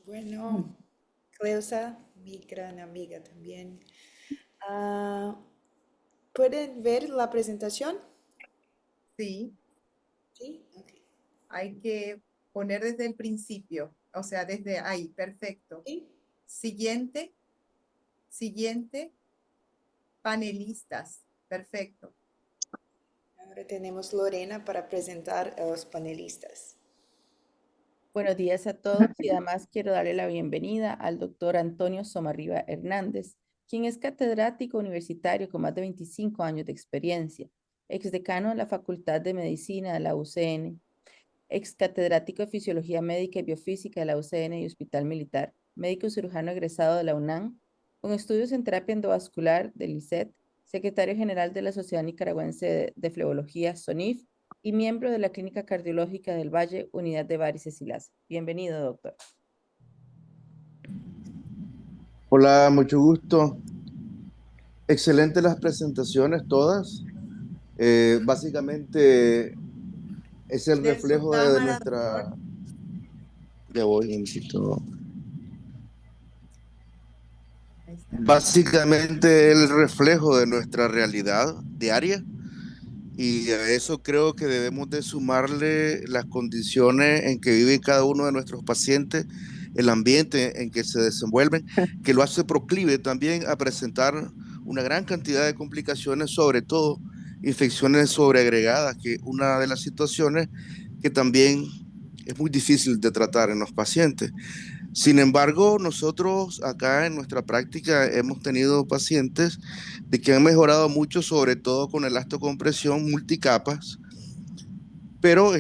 Bueno, Cleusa, mi gran amiga también. ¿Pueden ver la presentación? Sí, Sí, ok. hay que poner desde el principio, o sea, desde ahí, perfecto. Sí. Siguiente, panelistas, perfecto. Ahora tenemos Lorena para presentar a los panelistas. Buenos días a todos y además quiero darle la bienvenida al doctor Antonio Somarriba Hernández, quien es catedrático universitario con más de 25 años de experiencia, exdecano de la Facultad de Medicina de la UCN, ex catedrático de Fisiología Médica y Biofísica de la UCN y Hospital Militar, médico cirujano egresado de la UNAM, con estudios en terapia endovascular del ICET, secretario general de la Sociedad Nicaragüense de Flebología, SONIF, y miembro de la Clínica Cardiológica del Valle, Unidad de Varices y Láser. Bienvenido, doctor. Hola, mucho gusto. Excelentes las presentaciones todas. Básicamente es el Share su reflejo de cámara, nuestra... doctor. Ya voy, insisto. Ahí está. Básicamente el reflejo de nuestra realidad diaria, y a eso creo que debemos de sumarle las condiciones en que vive cada uno de nuestros pacientes, el ambiente en que se desenvuelven, que lo hace proclive también a presentar una gran cantidad de complicaciones, sobre todo infecciones sobreagregadas, que es una de las situaciones que también es muy difícil de tratar en los pacientes. Sin embargo, nosotros acá en nuestra práctica hemos tenido pacientes de que han mejorado mucho, sobre todo con elastocompresión multicapas, pero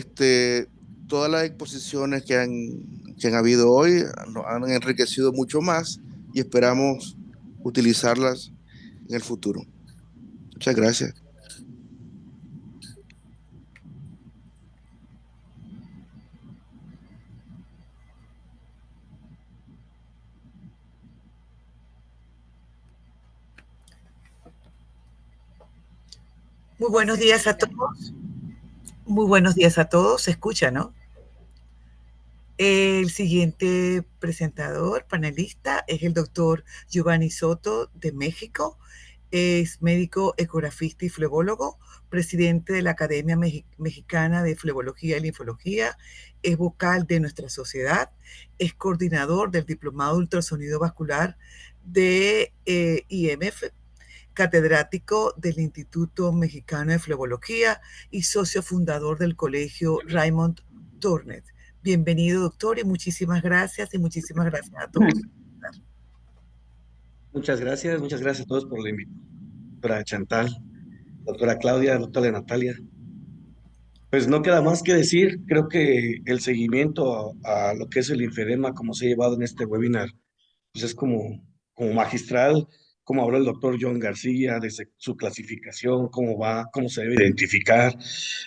todas las exposiciones que han habido hoy han enriquecido mucho más y esperamos utilizarlas en el futuro. Muchas gracias. Muy buenos días a todos. Muy buenos días a todos. Se escucha, ¿no? El siguiente presentador, panelista, es el doctor Giovanni Soto de México. Es médico ecografista y flebólogo, presidente de la Academia Mexicana de Flebología y Linfología, es vocal de nuestra sociedad, es coordinador del Diplomado de Ultrasonido Vascular de IMF, catedrático del Instituto Mexicano de Flebología y socio fundador del Colegio Raymond Turnet Bienvenido, doctor, y muchísimas gracias a todos. Muchas gracias a todos por la invitación. Doctora Chantal, doctora Claudia, doctora Natalia. Pues no queda más que decir, creo que el seguimiento a lo que es el linfedema, como se ha llevado en este webinar, pues es como magistral, como habló el doctor John García, desde su clasificación, cómo va, cómo se debe identificar,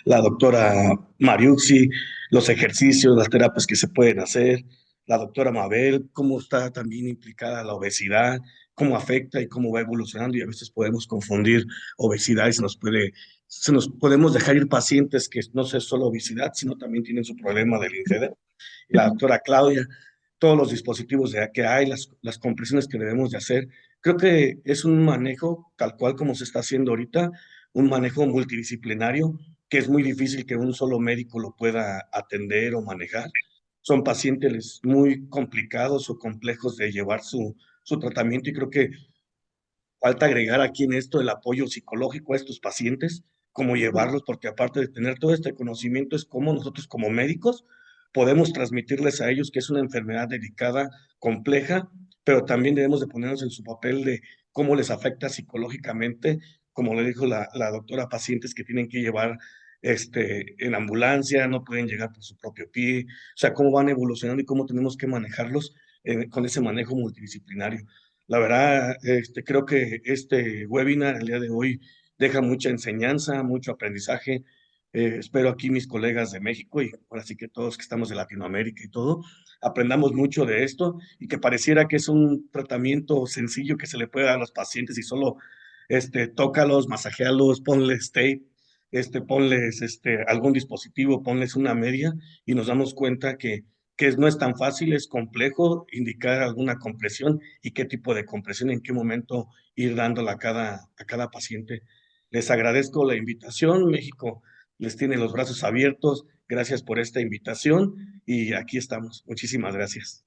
la doctora Mariuxi, los ejercicios, las terapias que se pueden hacer, la doctora Mabel, cómo está también implicada la obesidad, cómo afecta y cómo va evolucionando, y a veces podemos confundir obesidad y se nos podemos dejar ir pacientes que no es solo obesidad, sino también tienen su problema del linfedema. Y la doctora Claudia, todos los dispositivos que hay, las compresiones que debemos de hacer. Creo que es un manejo tal cual como se está haciendo ahorita, un manejo multidisciplinario, que es muy difícil que un solo médico lo pueda atender o manejar. Son pacientes muy complicados o complejos de llevar su tratamiento, y creo que falta agregar aquí en esto el apoyo psicológico a estos pacientes, cómo llevarlos, porque aparte de tener todo este conocimiento, es cómo nosotros como médicos podemos transmitirles a ellos que es una enfermedad delicada, compleja, pero también debemos de ponernos en su papel de cómo les afecta psicológicamente, como le dijo la doctora, pacientes que tienen que llevar en ambulancia, no pueden llegar por su propio pie, o sea, cómo van evolucionando y cómo tenemos que manejarlos con ese manejo multidisciplinario. La verdad, creo que este webinar el día de hoy deja mucha enseñanza, mucho aprendizaje. Espero aquí mis colegas de México y ahora sí que todos que estamos de Latinoamérica y todo, aprendamos mucho de esto y que pareciera que es un tratamiento sencillo que se le puede dar a los pacientes y solo tócalos, masajéalos, ponles tape, ponles algún dispositivo, ponles una media, y nos damos cuenta que no es tan fácil, es complejo indicar alguna compresión y qué tipo de compresión, en qué momento ir dándola a cada paciente. Les agradezco la invitación. México les tiene los brazos abiertos. Gracias por esta invitación y aquí estamos. Muchísimas gracias.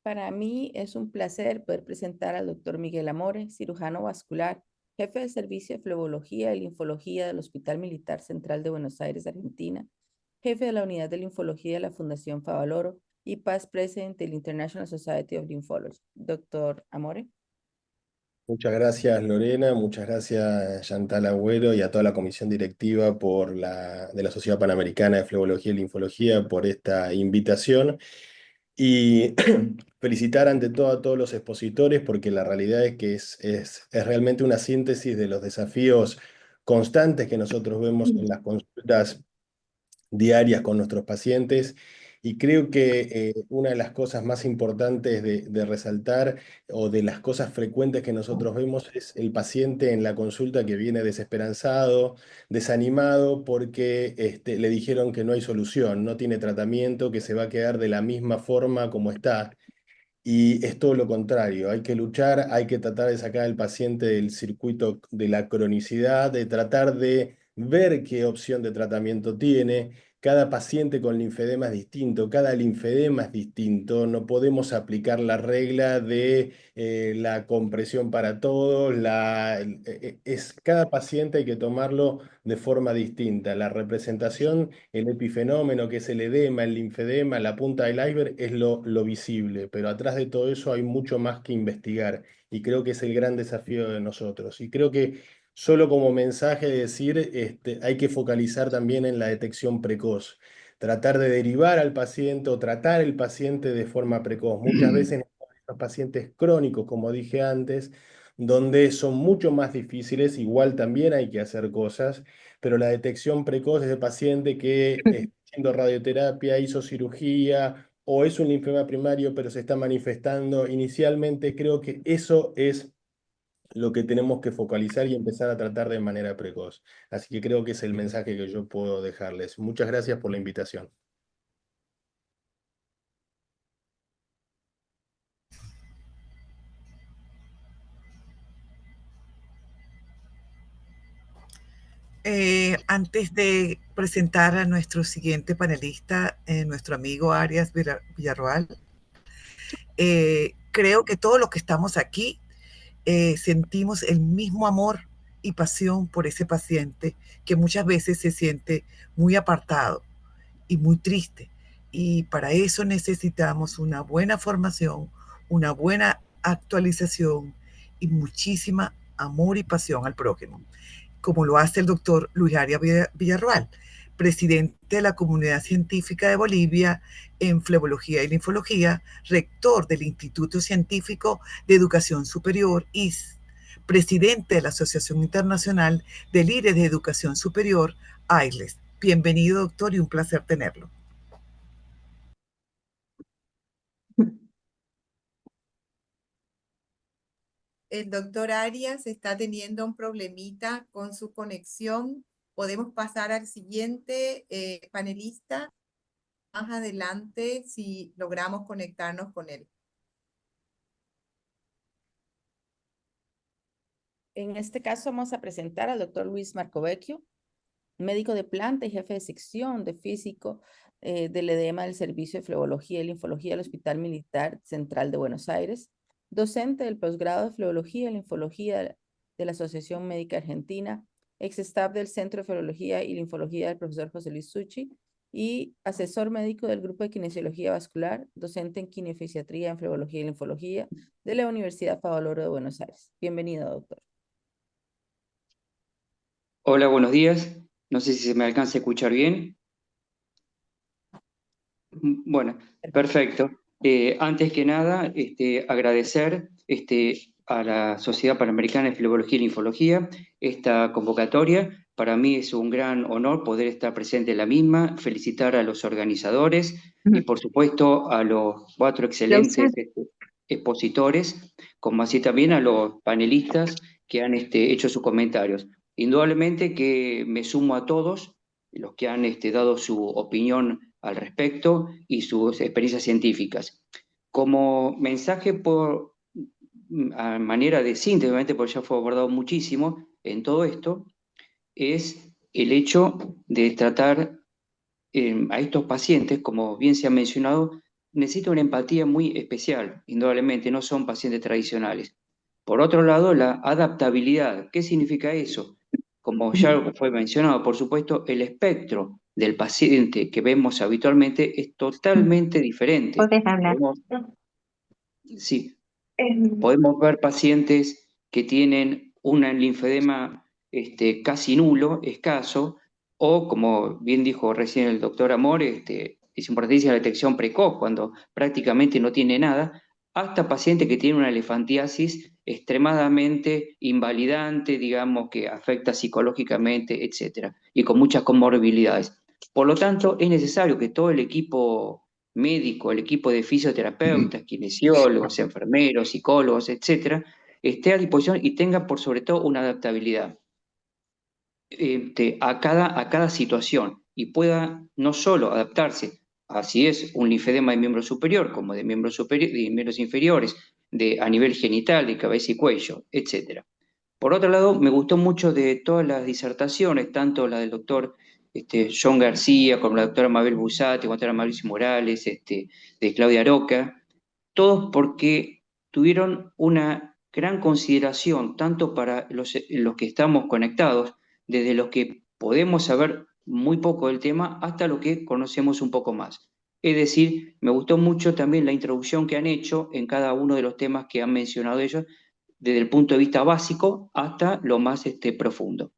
Para mí es un placer poder presentar al doctor Miguel Amore, cirujano vascular, jefe de servicio de flebología y linfología del Hospital Militar Central de Buenos Aires, Argentina, jefe de la unidad de linfología de la Fundación Favaloro y past president del International Society of Lymphology. Doctor Amore. Muchas gracias, Lorena, muchas gracias, Chantal Agüero, y a toda la comisión directiva de la Sociedad Panamericana de Flebología y Linfología por esta invitación. Y felicitar ante todo a todos los expositores, porque la realidad es que es realmente una síntesis de los desafíos constantes que nosotros vemos en las consultas diarias con nuestros pacientes. Y creo que una de las cosas más importantes de resaltar, o de las cosas frecuentes que nosotros vemos, es el paciente en la consulta que viene desesperanzado, desanimado, porque le dijeron que no hay solución, no tiene tratamiento, que se va a quedar de la misma forma como está. Y es todo lo contrario, hay que luchar, hay que tratar de sacar al paciente del circuito de la cronicidad, de tratar de ver qué opción de tratamiento tiene. Cada paciente con linfedema es distinto, cada linfedema es distinto, no podemos aplicar la regla de la compresión para todos, cada paciente hay que tomarlo de forma distinta. La representación, el epifenómeno, que es el edema, el linfedema, la punta del iceberg, es lo visible, pero atrás de todo eso hay mucho más que investigar, y creo que es el gran desafío de nosotros. Y creo que solo como mensaje decir, hay que focalizar también en la detección precoz, tratar de derivar al paciente o tratar el paciente de forma precoz. Muchas veces los pacientes crónicos, como dije antes, donde son mucho más difíciles, igual también hay que hacer cosas, pero la detección precoz de ese paciente que está haciendo radioterapia, hizo cirugía o es un linfoma primario, pero se está manifestando inicialmente, creo que eso es lo que tenemos que focalizar y empezar a tratar de manera precoz. Así que creo que es el mensaje que yo puedo dejarles. Muchas gracias por la invitación. Antes de presentar a nuestro siguiente panelista, nuestro amigo Arias Villarroel, creo que todos los que estamos aquí sentimos el mismo amor y pasión por ese paciente que muchas veces se siente muy apartado y muy triste. Y para eso necesitamos una buena formación, una buena actualización y muchísima amor y pasión al prójimo, como lo hace el doctor Luis Arias Villarroel, presidente de la Comunidad Científica de Bolivia en Flebología y Linfología, rector del Instituto Científico de Educación Superior, IS, presidente de la Asociación Internacional de Líderes de Educación Superior, AILES. Bienvenido, doctor, y un placer tenerlo. El doctor Arias está teniendo un problemita con su conexión. Podemos pasar al siguiente panelista más adelante si logramos conectarnos con él. En este caso vamos a presentar al doctor Luis Marcovecchio, médico de planta y jefe de sección de físico del edema del Servicio de Flebología y Linfología del Hospital Militar Central de Buenos Aires, docente del posgrado de Flebología y Linfología de la Asociación Médica Argentina, ex staff del Centro de Flebología y Linfología del profesor José Luis Succi y asesor médico del Grupo de Kinesiología Vascular, docente en Kinefisiatría en Flebología y Linfología de la Universidad Favaloro de Buenos Aires. Bienvenido, doctor. Hola, buenos días. No sé si se me alcanza a escuchar bien. Bueno, perfecto. Antes que nada, agradecer a la Sociedad Panamericana de Flebología y Linfología esta convocatoria. Para mí es un gran honor poder estar presente en la misma, felicitar a los organizadores y, por supuesto, a los 4 excelentes expositores, como así también a los panelistas que han hecho sus comentarios. Indudablemente que me sumo a todos los que han dado su opinión al respecto y sus experiencias científicas. Como mensaje a manera de síntesis, porque ya fue abordado muchísimo en todo esto, es el hecho de tratar a estos pacientes, como bien se ha mencionado, necesita una empatía muy especial, indudablemente, no son pacientes tradicionales. Por otro lado, la adaptabilidad. ¿Qué significa eso? Como ya fue mencionado, por supuesto, el espectro del paciente que vemos habitualmente es totalmente diferente. ¿Puedes hablar? Sí, podemos ver pacientes que tienen un linfedema casi nulo, escaso, o como bien dijo recién el doctor Amor, es importantísima la detección precoz cuando prácticamente no tiene nada, hasta pacientes que tienen una elefantiasis extremadamente invalidante, digamos, que afecta psicológicamente, etc., y con muchas comorbilidades. Por lo tanto, es necesario que todo el equipo médico, el equipo de fisioterapeutas, kinesiólogos, enfermeros, psicólogos, etcétera, esté a disposición y tenga por sobre todo una adaptabilidad a cada situación y pueda no solo adaptarse a si es un linfedema de miembro superior como de miembros inferiores, a nivel genital, de cabeza y cuello, etcétera. Por otro lado, me gustó mucho de todas las disertaciones, tanto la del doctor John García, como la doctora Mabel Busati, como la doctora Mauricio Morales, de Claudia Aroca, todos porque tuvieron una gran consideración, tanto para los que estamos conectados, desde los que podemos saber muy poco del tema, hasta lo que conocemos un poco más. Es decir, me gustó mucho también la introducción que han hecho en cada uno de los temas que han mencionado ellos, desde el punto de vista básico hasta lo más profundo.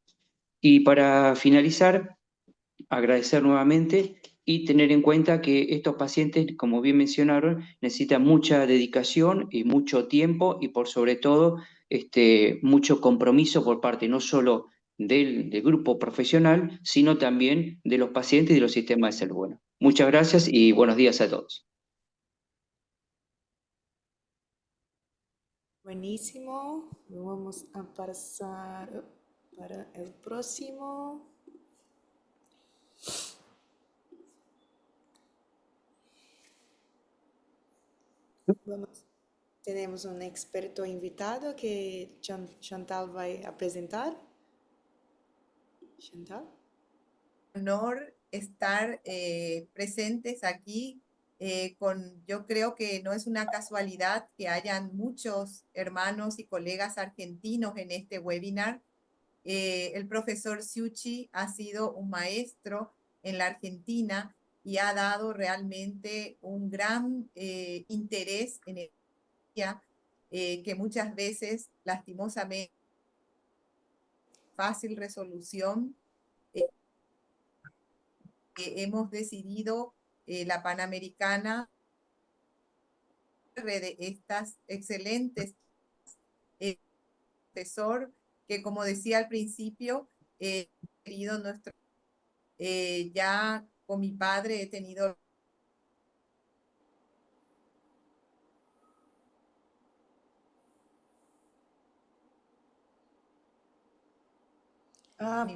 Y para finalizar, agradecer nuevamente y tener en cuenta que estos pacientes, como bien mencionaron, necesitan mucha dedicación y mucho tiempo y por sobre todo mucho compromiso por parte no solo del grupo profesional, sino también de los pacientes y de los sistemas de salud. Bueno, muchas gracias y buenos días a todos. Buenísimo. Vamos a pasar para el próximo. Tenemos un experto invitado que Chantal va a presentar. Chantal. Honor estar presentes aquí yo creo que no es una casualidad que hayan muchos hermanos y colegas argentinos en este webinar. El profesor Ciucci ha sido un maestro en la Argentina y ha dado realmente un gran interés en ella, que muchas veces, lastimosamente, fácil resolución. Hemos decidido la Panamericana de estas excelentes profesor que, como decía al principio, querido nuestro, ya con mi padre he tenido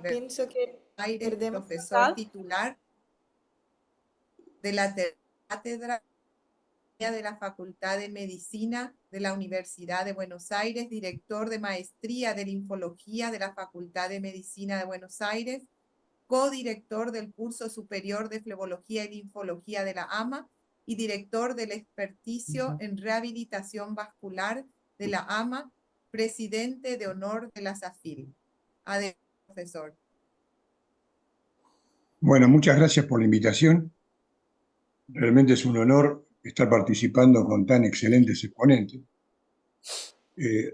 pienso que Aires, perdemos profesor total. titular de la cátedra de la Facultad de Medicina de la Universidad de Buenos Aires, director de maestría de linfología de la Facultad de Medicina de Buenos Aires, codirector del curso superior de flebología y linfología de la AMA y director del experticio en rehabilitación vascular de la AMA, presidente de honor de la SAFIL. Adelante, profesor. Bueno, muchas gracias por la invitación. Realmente es un honor estar participando con tan excelentes exponentes.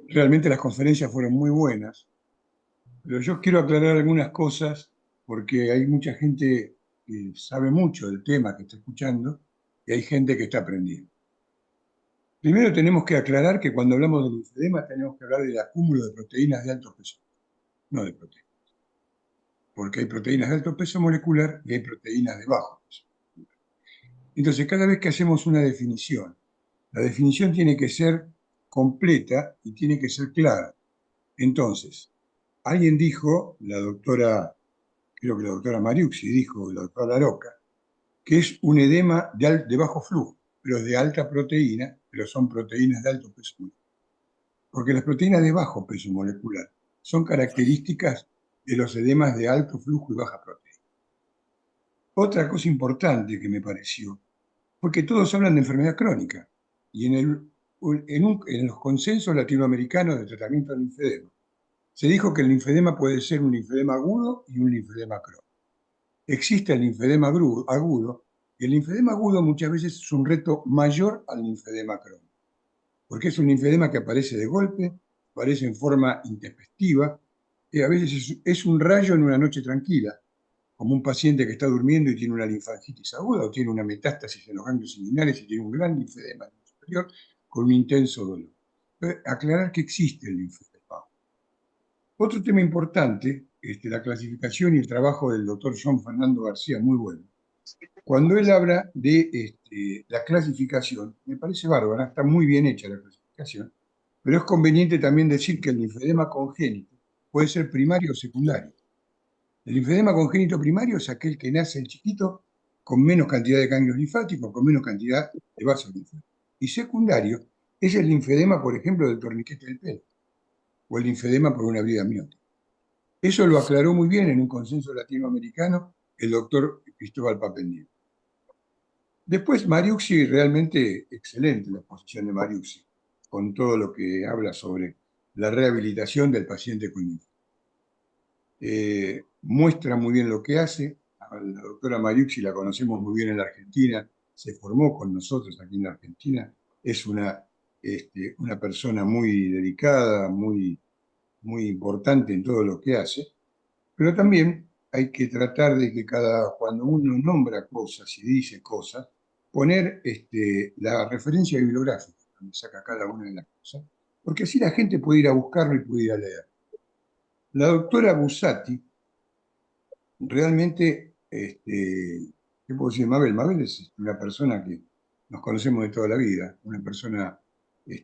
Realmente las conferencias fueron muy buenas, pero yo quiero aclarar algunas cosas porque hay mucha gente que sabe mucho del tema que está escuchando y hay gente que está aprendiendo. Primero tenemos que aclarar que cuando hablamos del linfedema tenemos que hablar del acúmulo de proteínas de alto peso, no de proteínas. Porque hay proteínas de alto peso molecular y hay proteínas de bajo peso. Entonces, cada vez que hacemos una definición, la definición tiene que ser completa y tiene que ser clara. Entonces, alguien dijo, la doctora, creo que la doctora Mariucci dijo, la doctora Laroca, que es un edema de bajo flujo, pero es de alta proteína, pero son proteínas de alto peso molecular. Porque las proteínas de bajo peso molecular son características de los edemas de alto flujo y baja proteína. Otra cosa importante que me pareció, porque todos hablan de enfermedad crónica, y en los consensos latinoamericanos de tratamiento del linfedema, se dijo que el linfedema puede ser un linfedema agudo y un linfedema crónico. Existe el linfedema agudo, y el linfedema agudo muchas veces es un reto mayor al linfedema crónico, porque es un linfedema que aparece de golpe, aparece en forma intempestiva, y a veces es un rayo en una noche tranquila, como un paciente que está durmiendo y tiene una linfangitis aguda o tiene una metástasis en los ganglios seminales y tiene un gran linfedema superior con un intenso dolor. Aclarar que existe el linfedema. Otro tema importante, la clasificación y el trabajo del doctor John Fernando García, muy bueno. Cuando él habla de la clasificación, me parece bárbara, está muy bien hecha la clasificación, pero es conveniente también decir que el linfedema congénito puede ser primario o secundario. El linfedema congénito primario es aquel que nace en chiquito con menos cantidad de ganglios linfáticos, con menos cantidad de vasos linfáticos. Y secundario es el linfedema, por ejemplo, del torniquete del pelo, o el linfedema por una vida amniótica. Eso lo aclaró muy bien en un consenso latinoamericano el doctor Cristóbal Papendiego. Después, Mariucci, realmente excelente la exposición de Mariucci, con todo lo que habla sobre la rehabilitación del paciente con linfedema. Muestra muy bien lo que hace. La doctora Mariucci la conocemos muy bien en la Argentina, se formó con nosotros aquí en la Argentina, es una persona muy dedicada, muy importante en todo lo que hace, pero también hay que tratar de que cuando uno nombra cosas y dice cosas, poner la referencia bibliográfica, donde saca cada una de las cosas, porque así la gente puede ir a buscarlo y puede ir a leer. La doctora Bussati, realmente, ¿qué puedo decir? Mabel es una persona que nos conocemos de toda la vida, una persona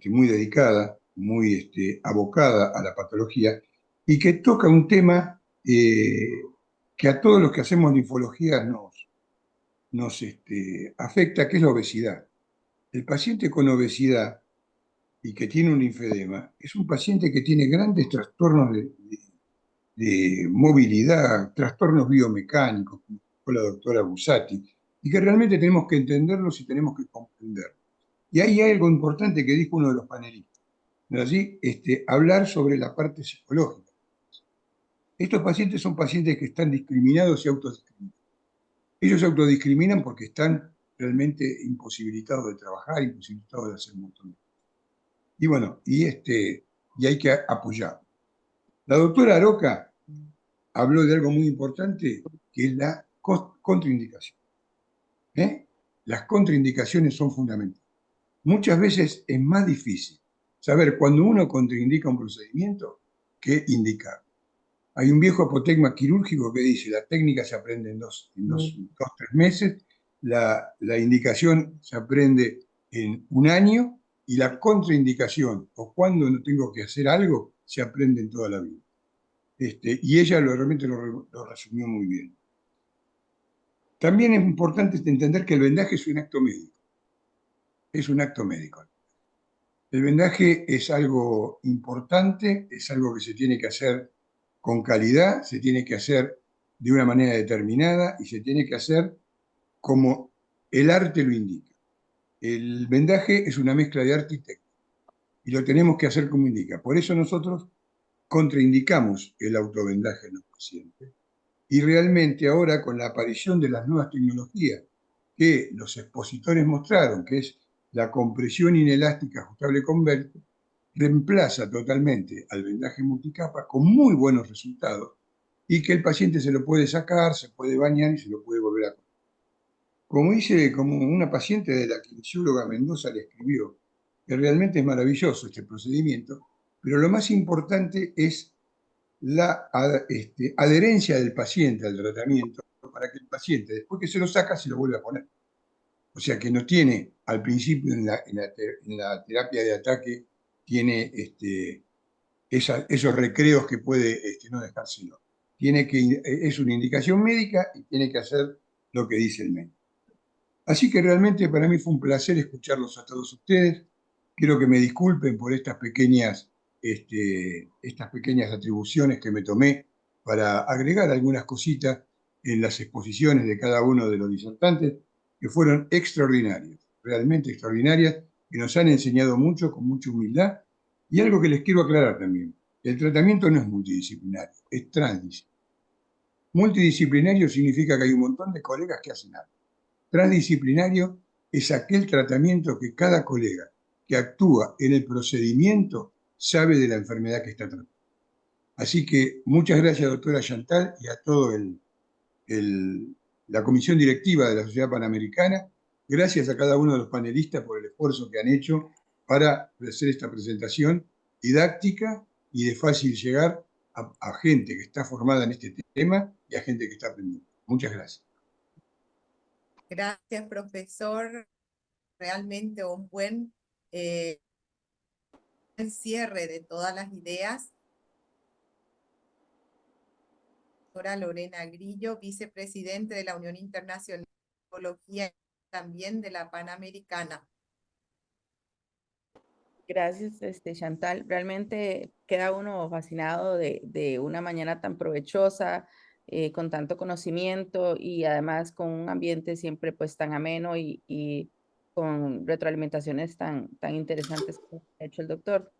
muy dedicada, muy abocada a la patología, y que toca un tema que a todos los que hacemos linfología nos afecta, que es la obesidad. El paciente con obesidad y que tiene un linfedema es un paciente que tiene grandes trastornos de movilidad, trastornos biomecánicos, como dijo la doctora Bussati, y que realmente tenemos que entenderlos y tenemos que comprenderlos. Y ahí hay algo importante que dijo uno de los panelistas, ¿no es así? Hablar sobre la parte psicológica. Estos pacientes son pacientes que están discriminados y autodiscriminados. Ellos se autodiscriminan porque están realmente imposibilitados de trabajar, imposibilitados de hacer un montón de cosas. Y bueno, y hay que apoyar. La doctora Aroca habló de algo muy importante, que es la contraindicación. Las contraindicaciones son fundamentales. Muchas veces es más difícil saber cuando uno contraindica un procedimiento que indicar. Hay un viejo apotegma quirúrgico que dice, la técnica se aprende en dos, 3 meses, la indicación se aprende en 1 año, y la contraindicación, o cuando no tengo que hacer algo, se aprende en toda la vida. Y ella realmente lo resumió muy bien. También es importante entender que el vendaje es un acto médico. Es un acto médico. El vendaje es algo importante, es algo que se tiene que hacer con calidad, se tiene que hacer de una manera determinada y se tiene que hacer como el arte lo indica. El vendaje es una mezcla de arte y técnica y lo tenemos que hacer como indica. Por eso nosotros contraindicamos el autovendaje en los pacientes. Y realmente ahora, con la aparición de las nuevas tecnologías que los expositores mostraron, que es la compresión inelástica ajustable converte, reemplaza totalmente al vendaje multicapa con muy buenos resultados, y que el paciente se lo puede sacar, se puede bañar y se lo puede volver a poner. Como una paciente de la kinesióloga Mendoza le escribió, que realmente es maravilloso este procedimiento, pero lo más importante es la adherencia del paciente al tratamiento, para que el paciente, después que se lo saca, se lo vuelve a poner. O sea que no tiene, al principio en la terapia de ataque, tiene esos recreos que puede no dejárselo. Es una indicación médica y tiene que hacer lo que dice el médico. Así que realmente para mí fue un placer escucharlos a todos ustedes. Quiero que me disculpen por estas pequeñas atribuciones que me tomé para agregar algunas cositas en las exposiciones de cada uno de los disertantes, que fueron extraordinarias, realmente extraordinarias, que nos han enseñado mucho, con mucha humildad. Y algo que les quiero aclarar también, el tratamiento no es multidisciplinario, es transdisciplinario. Multidisciplinario significa que hay un montón de colegas que hacen algo. Transdisciplinario es aquel tratamiento que cada colega que actúa en el procedimiento sabe de la enfermedad que está tratando. Así que muchas gracias, doctora Chantal, y a toda la comisión directiva de la Sociedad Panamericana. Gracias a cada uno de los panelistas por el esfuerzo que han hecho para hacer esta presentación didáctica y de fácil llegar a gente que está formada en este tema y a gente que está aprendiendo. Muchas gracias. Gracias, profesor. Realmente un buen cierre de todas las ideas. Doctora Lorena Grillo, vicepresidente de la Unión Internacional de Psicología y también de la Panamericana. Gracias, Chantal. Realmente queda uno fascinado de una mañana tan provechosa, con tanto conocimiento y además con un ambiente siempre pues tan ameno y con retroalimentaciones tan interesantes como ha hecho el doctor.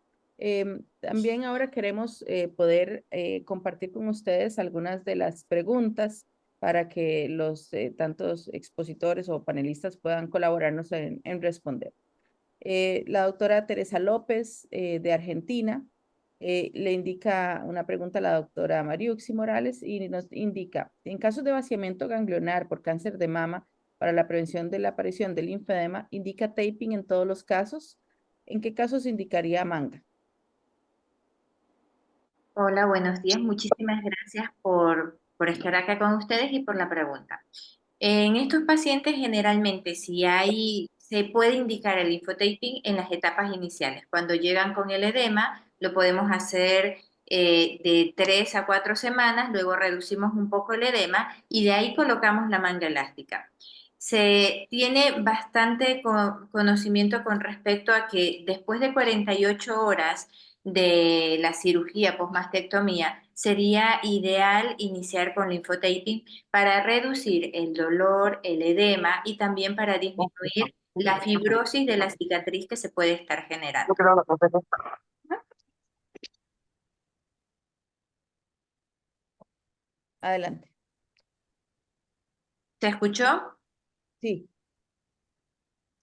También ahora queremos poder compartir con ustedes algunas de las preguntas para que los tantos expositores o panelistas puedan colaborarnos en responder. La doctora Teresa López de Argentina le indica una pregunta a la doctora Mariuxi Morales y nos indica, en casos de vaciamiento ganglionar por cáncer de mama para la prevención de la aparición del linfedema, ¿indica taping en todos los casos? ¿En qué casos indicaría manga? Hola, buenos días. Muchísimas gracias por estar acá con ustedes y por la pregunta. En estos pacientes generalmente se puede indicar el linfotaping en las etapas iniciales. Cuando llegan con el edema, lo podemos hacer de 3 a 4 semanas, luego reducimos un poco el edema y de ahí colocamos la manga elástica. Se tiene bastante conocimiento con respecto a que después de 48 horas de la cirugía postmastectomía, sería ideal iniciar con linfotaping para reducir el dolor, el edema y también para disminuir la fibrosis de la cicatriz que se puede estar generando. Adelante. ¿Se escuchó? Sí.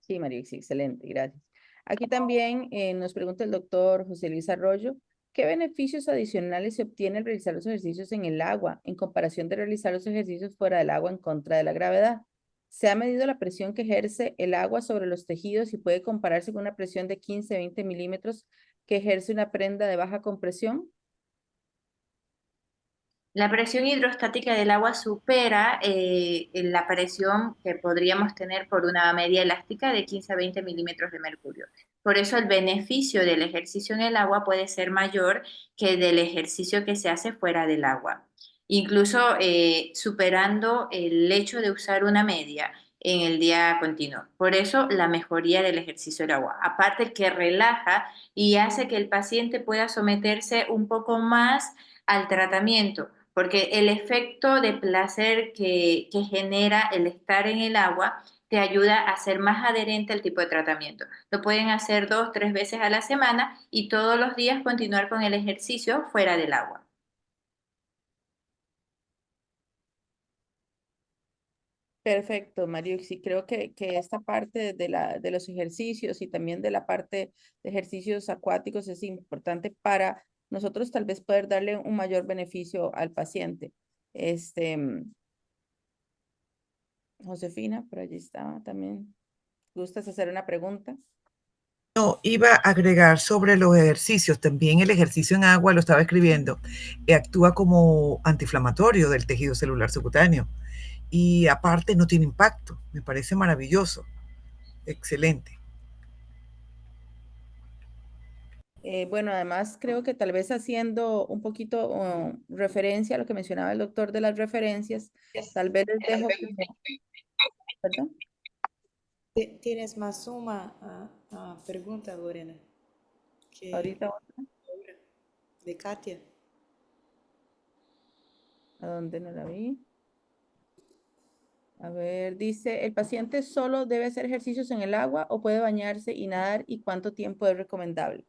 Sí, María, sí, excelente, gracias. Aquí también nos pregunta el doctor José Luis Arroyo, ¿qué beneficios adicionales se obtiene al realizar los ejercicios en el agua en comparación de realizar los ejercicios fuera del agua en contra de la gravedad? ¿Se ha medido la presión que ejerce el agua sobre los tejidos y puede compararse con una presión de 15-20 milímetros que ejerce una prenda de baja compresión? La presión hidrostática del agua supera la presión que podríamos tener por una media elástica de 15 a 20 milímetros de mercurio. Por eso el beneficio del ejercicio en el agua puede ser mayor que del ejercicio que se hace fuera del agua, incluso superando el hecho de usar una media en el día continuo. Por eso la mejoría del ejercicio del agua, aparte que relaja y hace que el paciente pueda someterse un poco más al tratamiento, porque el efecto de placer que genera el estar en el agua te ayuda a ser más adherente al tipo de tratamiento. Lo pueden hacer 2, 3 veces a la semana y todos los días continuar con el ejercicio fuera del agua. Perfecto, Mario. Sí, creo que esta parte de los ejercicios y también de la parte de ejercicios acuáticos es importante para nosotros tal vez poder darle un mayor beneficio al paciente. Josefina, por allí estaba también. ¿Gustas hacer una pregunta? No, iba a agregar sobre los ejercicios. También el ejercicio en agua, lo estaba escribiendo, actúa como antiinflamatorio del tejido celular subcutáneo. Y aparte no tiene impacto. Me parece maravilloso. Excelente. Bueno, además creo que tal vez haciendo un poquito referencia a lo que mencionaba el doctor de las referencias, tal vez les dejo como... ¿Perdón? ¿Tienes más una pregunta, Lorena? Ahorita otra. De Katia. ¿A dónde no la vi? A ver, dice, ¿el paciente solo debe hacer ejercicios en el agua o puede bañarse y nadar y cuánto tiempo es recomendable?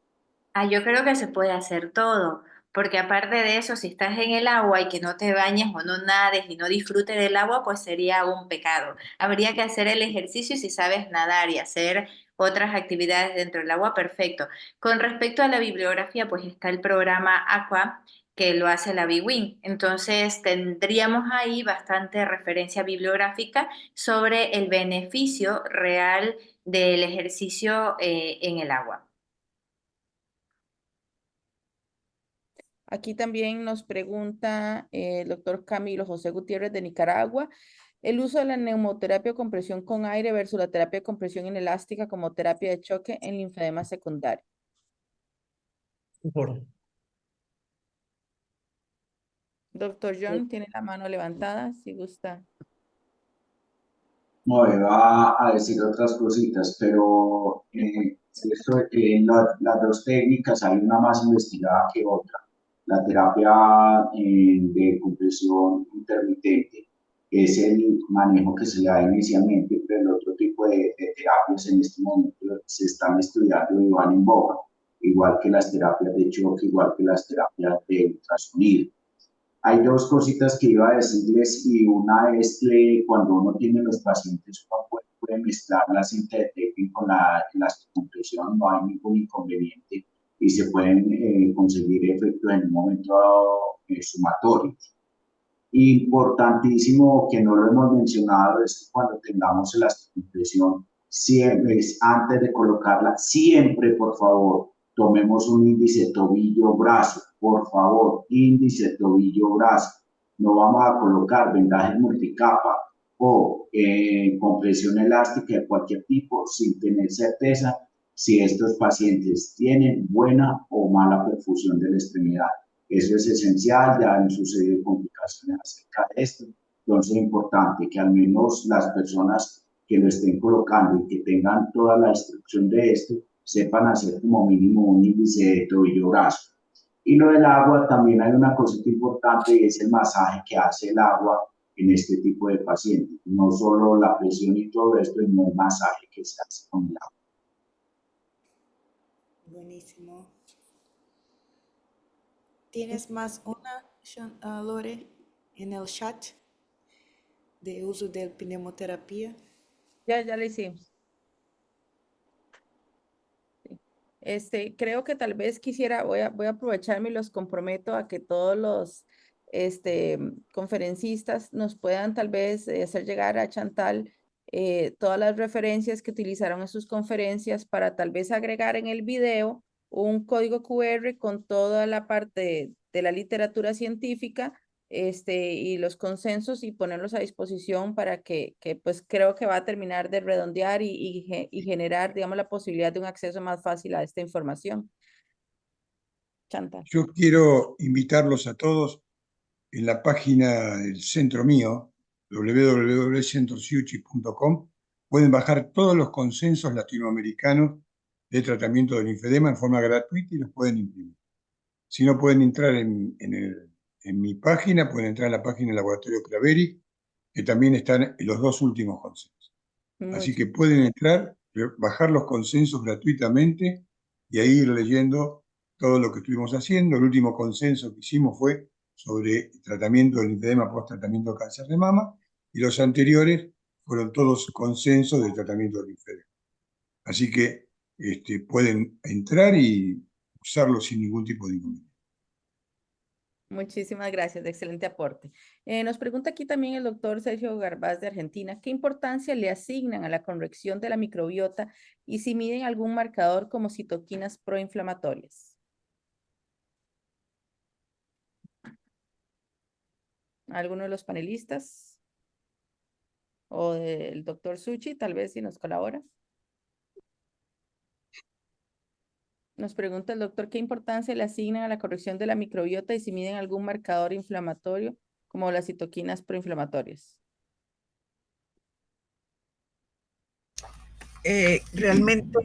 Yo creo que se puede hacer todo, porque aparte de eso, si estás en el agua y que no te bañes o no nades y no disfrutes del agua, pues sería un pecado. Habría que hacer el ejercicio y si sabes nadar y hacer otras actividades dentro del agua, perfecto. Con respecto a la bibliografía, pues está el programa Aqua, que lo hace la BWIN. Entonces, tendríamos ahí bastante referencia bibliográfica sobre el beneficio real del ejercicio en el agua. Aquí también nos pregunta el doctor Camilo José Gutiérrez de Nicaragua, el uso de la neumoterapia o compresión con aire versus la terapia de compresión inelástica como terapia de choque en linfedema secundario. Doctor John, tiene la mano levantada, si gusta. No, iba a decir otras cositas, pero las dos técnicas hay una más investigada que otra. La terapia de compresión intermitente es el manejo que se le da inicialmente, pero el otro tipo de terapias en este momento se están estudiando y van en boga, igual que las terapias de choque, igual que las terapias de ultrasonido. Hay dos cositas que iba a decirles y una es que cuando uno tiene los pacientes uno puede mezclar la cinta de taping con la compresión, no hay ningún inconveniente y se pueden conseguir efectos en un momento dado sumatorios. Importantísimo que no lo hemos mencionado es que cuando tengamos la compresión, siempre antes de colocarla, siempre por favor tomemos un índice tobillo-brazo, por favor, índice tobillo-brazo. No vamos a colocar vendajes multicapa o compresión elástica de cualquier tipo sin tener certeza si estos pacientes tienen buena o mala perfusión de la extremidad. Eso es esencial, ya han sucedido complicaciones acerca de esto. Entonces es importante que al menos las personas que lo estén colocando y que tengan toda la instrucción de esto sepan hacer como mínimo un índice de tobillo-brazo. Y lo del agua, también hay una cosita importante y es el masaje que hace el agua en este tipo de pacientes. No solo la presión y todo esto, sino el masaje que se hace con el agua. Buenísimo. ¿Tienes más una, Lore, en el chat de uso de pneumoterapia? Ya le hicimos. Creo que tal vez voy a aprovecharme y los comprometo a que todos los conferencistas nos puedan tal vez hacer llegar a Chantal todas las referencias que utilizaron en sus conferencias para tal vez agregar en el video un código QR con toda la parte de la literatura científica y los consensos y ponerlos a disposición para que pues creo que va a terminar de redondear y generar, digamos, la posibilidad de un acceso más fácil a esta información. Chantal. Yo quiero invitarlos a todos en la página del centro mío, www.centrosiuchi.com, pueden bajar todos los consensos latinoamericanos de tratamiento del linfedema en forma gratuita y los pueden imprimir. Si no pueden entrar en mi página, pueden entrar en la página del Laboratorio Claveri, que también están los dos últimos consensos. Así que pueden entrar, bajar los consensos gratuitamente y ahí ir leyendo todo lo que estuvimos haciendo. El último consenso que hicimos fue sobre tratamiento del linfedema post-tratamiento de cáncer de mama, y los anteriores fueron todos consensos del tratamiento del linfedema. Así que pueden entrar y usarlo sin ningún tipo de inconveniente. Muchísimas gracias, de excelente aporte. Nos pregunta aquí también el doctor Sergio Garbaz de Argentina, ¿qué importancia le asignan a la corrección de la microbiota y si miden algún marcador como citoquinas proinflamatorias? ¿Alguno de los panelistas? ¿O del doctor Suchi, tal vez si nos colabora? Nos pregunta el doctor, ¿qué importancia le asignan a la corrección de la microbiota y si miden algún marcador inflamatorio como las citoquinas proinflamatorias? Realmente,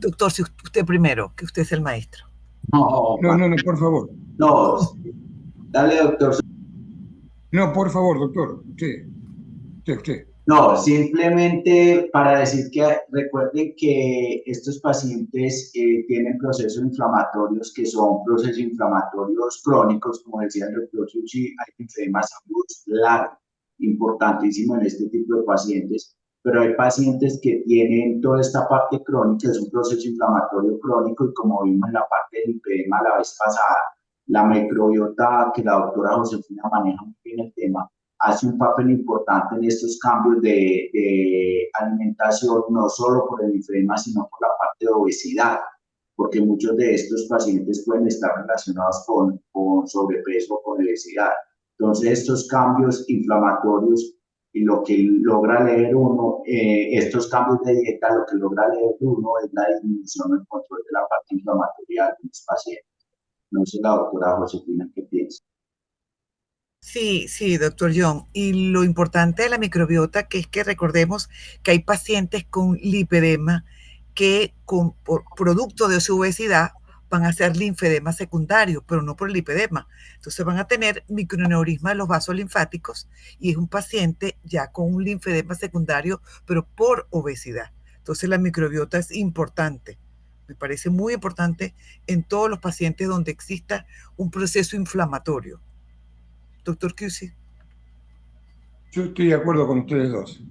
doctor, si usted primero, que usted es el maestro. No, por favor. No, dale, doctor. No, por favor, doctor, usted. No, simplemente para decir que recuerden que estos pacientes tienen procesos inflamatorios que son procesos inflamatorios crónicos, como decía el doctor Suchi, hay linfedemas agudos largos, importantísimo en este tipo de pacientes, pero hay pacientes que tienen toda esta parte crónica, es un proceso inflamatorio crónico, y como vimos en la parte del linfedema la vez pasada, la microbiota, que la doctora Josefina maneja muy bien el tema, hace un papel importante en estos cambios de alimentación, no solo por el linfedema, sino por la parte de obesidad, porque muchos de estos pacientes pueden estar relacionados con sobrepeso o con obesidad. Entonces, estos cambios inflamatorios y lo que logra leer uno, estos cambios de dieta, lo que logra leer uno es la disminución o el control de la parte inflamatoria de los pacientes. No sé, la doctora Josefina, ¿qué piensa? Sí, doctor John. Y lo importante de la microbiota que es que recordemos que hay pacientes con lipedema que por producto de su obesidad van a ser linfedema secundario, pero no por el lipedema. Entonces van a tener microaneurisma de los vasos linfáticos y es un paciente ya con un linfedema secundario, pero por obesidad. Entonces la microbiota es importante. Me parece muy importante en todos los pacientes donde exista un proceso inflamatorio. Doctor Cusi. Yo estoy de acuerdo con ustedes dos.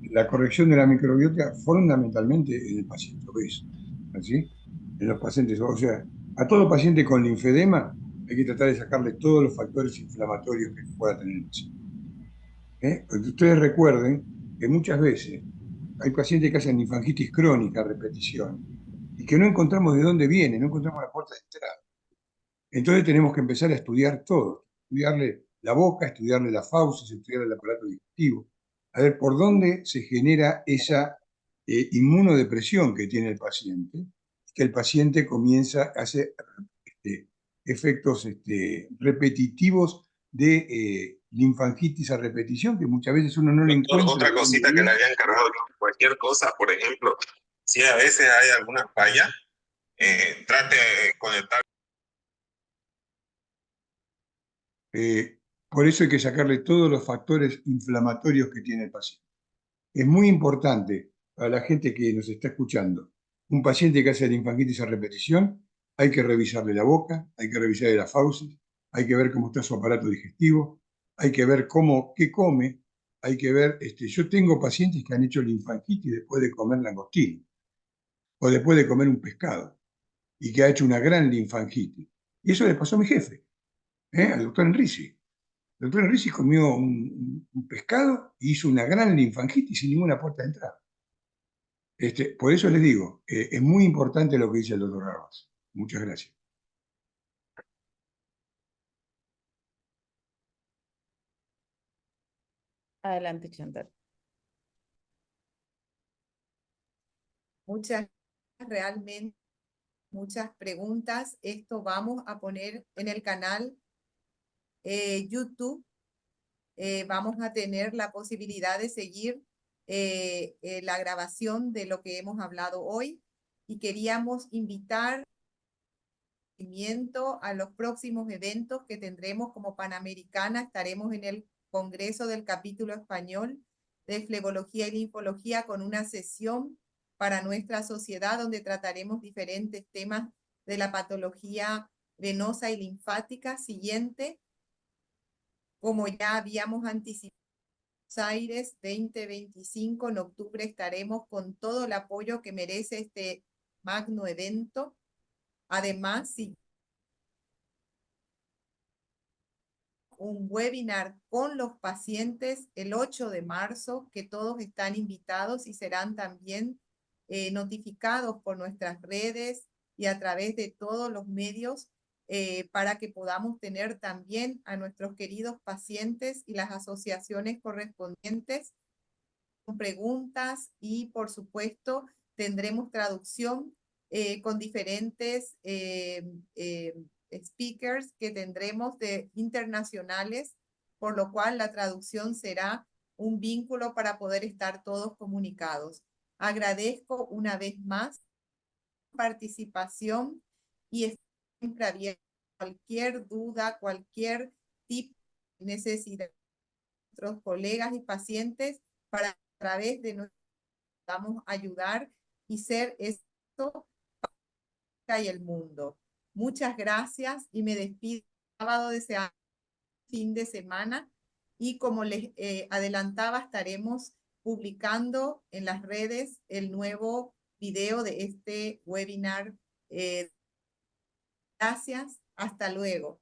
La corrección de la microbiota fundamentalmente en el paciente obeso, ¿así? En los pacientes, o sea, a todo paciente con linfedema hay que tratar de sacarle todos los factores inflamatorios que pueda tener el paciente. Porque ustedes recuerden que muchas veces hay pacientes que hacen linfangitis crónica a repetición y que no encontramos de dónde viene, no encontramos la puerta de entrada. Entonces tenemos que empezar a estudiar todo, estudiarle la boca, estudiarle las fauces, estudiarle el aparato digestivo, a ver por dónde se genera esa inmunodepresión que tiene el paciente, que el paciente comienza a hacer efectos repetitivos de linfangitis a repetición, que muchas veces uno no le encuentra. Otra cosita que le había encargado, cualquier cosa, por ejemplo, Si a veces hay alguna falla, trate de conectar. Por eso hay que sacarle todos los factores inflamatorios que tiene el paciente. Es muy importante para la gente que nos está escuchando. Un paciente que hace linfangitis a repetición, hay que revisarle la boca, hay que revisarle las fauces, hay que ver cómo está su aparato digestivo, hay que ver qué come, hay que ver, yo tengo pacientes que han hecho linfangitis después de comer langostino o después de comer un pescado y que ha hecho una gran linfangitis. Y eso le pasó a mi jefe, al doctor Enrici. El doctor Enrici comió un pescado y hizo una gran linfangitis sin ninguna puerta de entrada. Por eso les digo, es muy importante lo que dice el doctor Garbas. Muchas gracias. Adelante, Chantal. Realmente muchas preguntas. Esto vamos a poner en el canal YouTube. Vamos a tener la posibilidad de seguir la grabación de lo que hemos hablado hoy y queríamos invitar a los próximos eventos que tendremos como Panamericana. Estaremos en el Congreso del Capítulo Español de Flebología y Linfología con una sesión para nuestra sociedad donde trataremos diferentes temas de la patología venosa y linfática. Siguiente, como ya habíamos anticipado, Buenos Aires 2025, en octubre estaremos con todo el apoyo que merece este magno evento. Además, un webinar con los pacientes el 8 de marzo, que todos están invitados y serán también notificados por nuestras redes y a través de todos los medios para que podamos tener también a nuestros queridos pacientes y las asociaciones correspondientes con preguntas y, por supuesto, tendremos traducción con diferentes speakers que tendremos internacionales, por lo cual la traducción será un vínculo para poder estar todos comunicados. Agradezco una vez más participación y estoy siempre abierto a cualquier duda, cualquier tipo de necesidad de nuestros colegas y pacientes para a través de nosotros podamos ayudar y ser esto para y el mundo. Muchas gracias y me despido sábado deseando fin de semana y como les adelantaba estaremos publicando en las redes el nuevo video de este webinar. Gracias, hasta luego.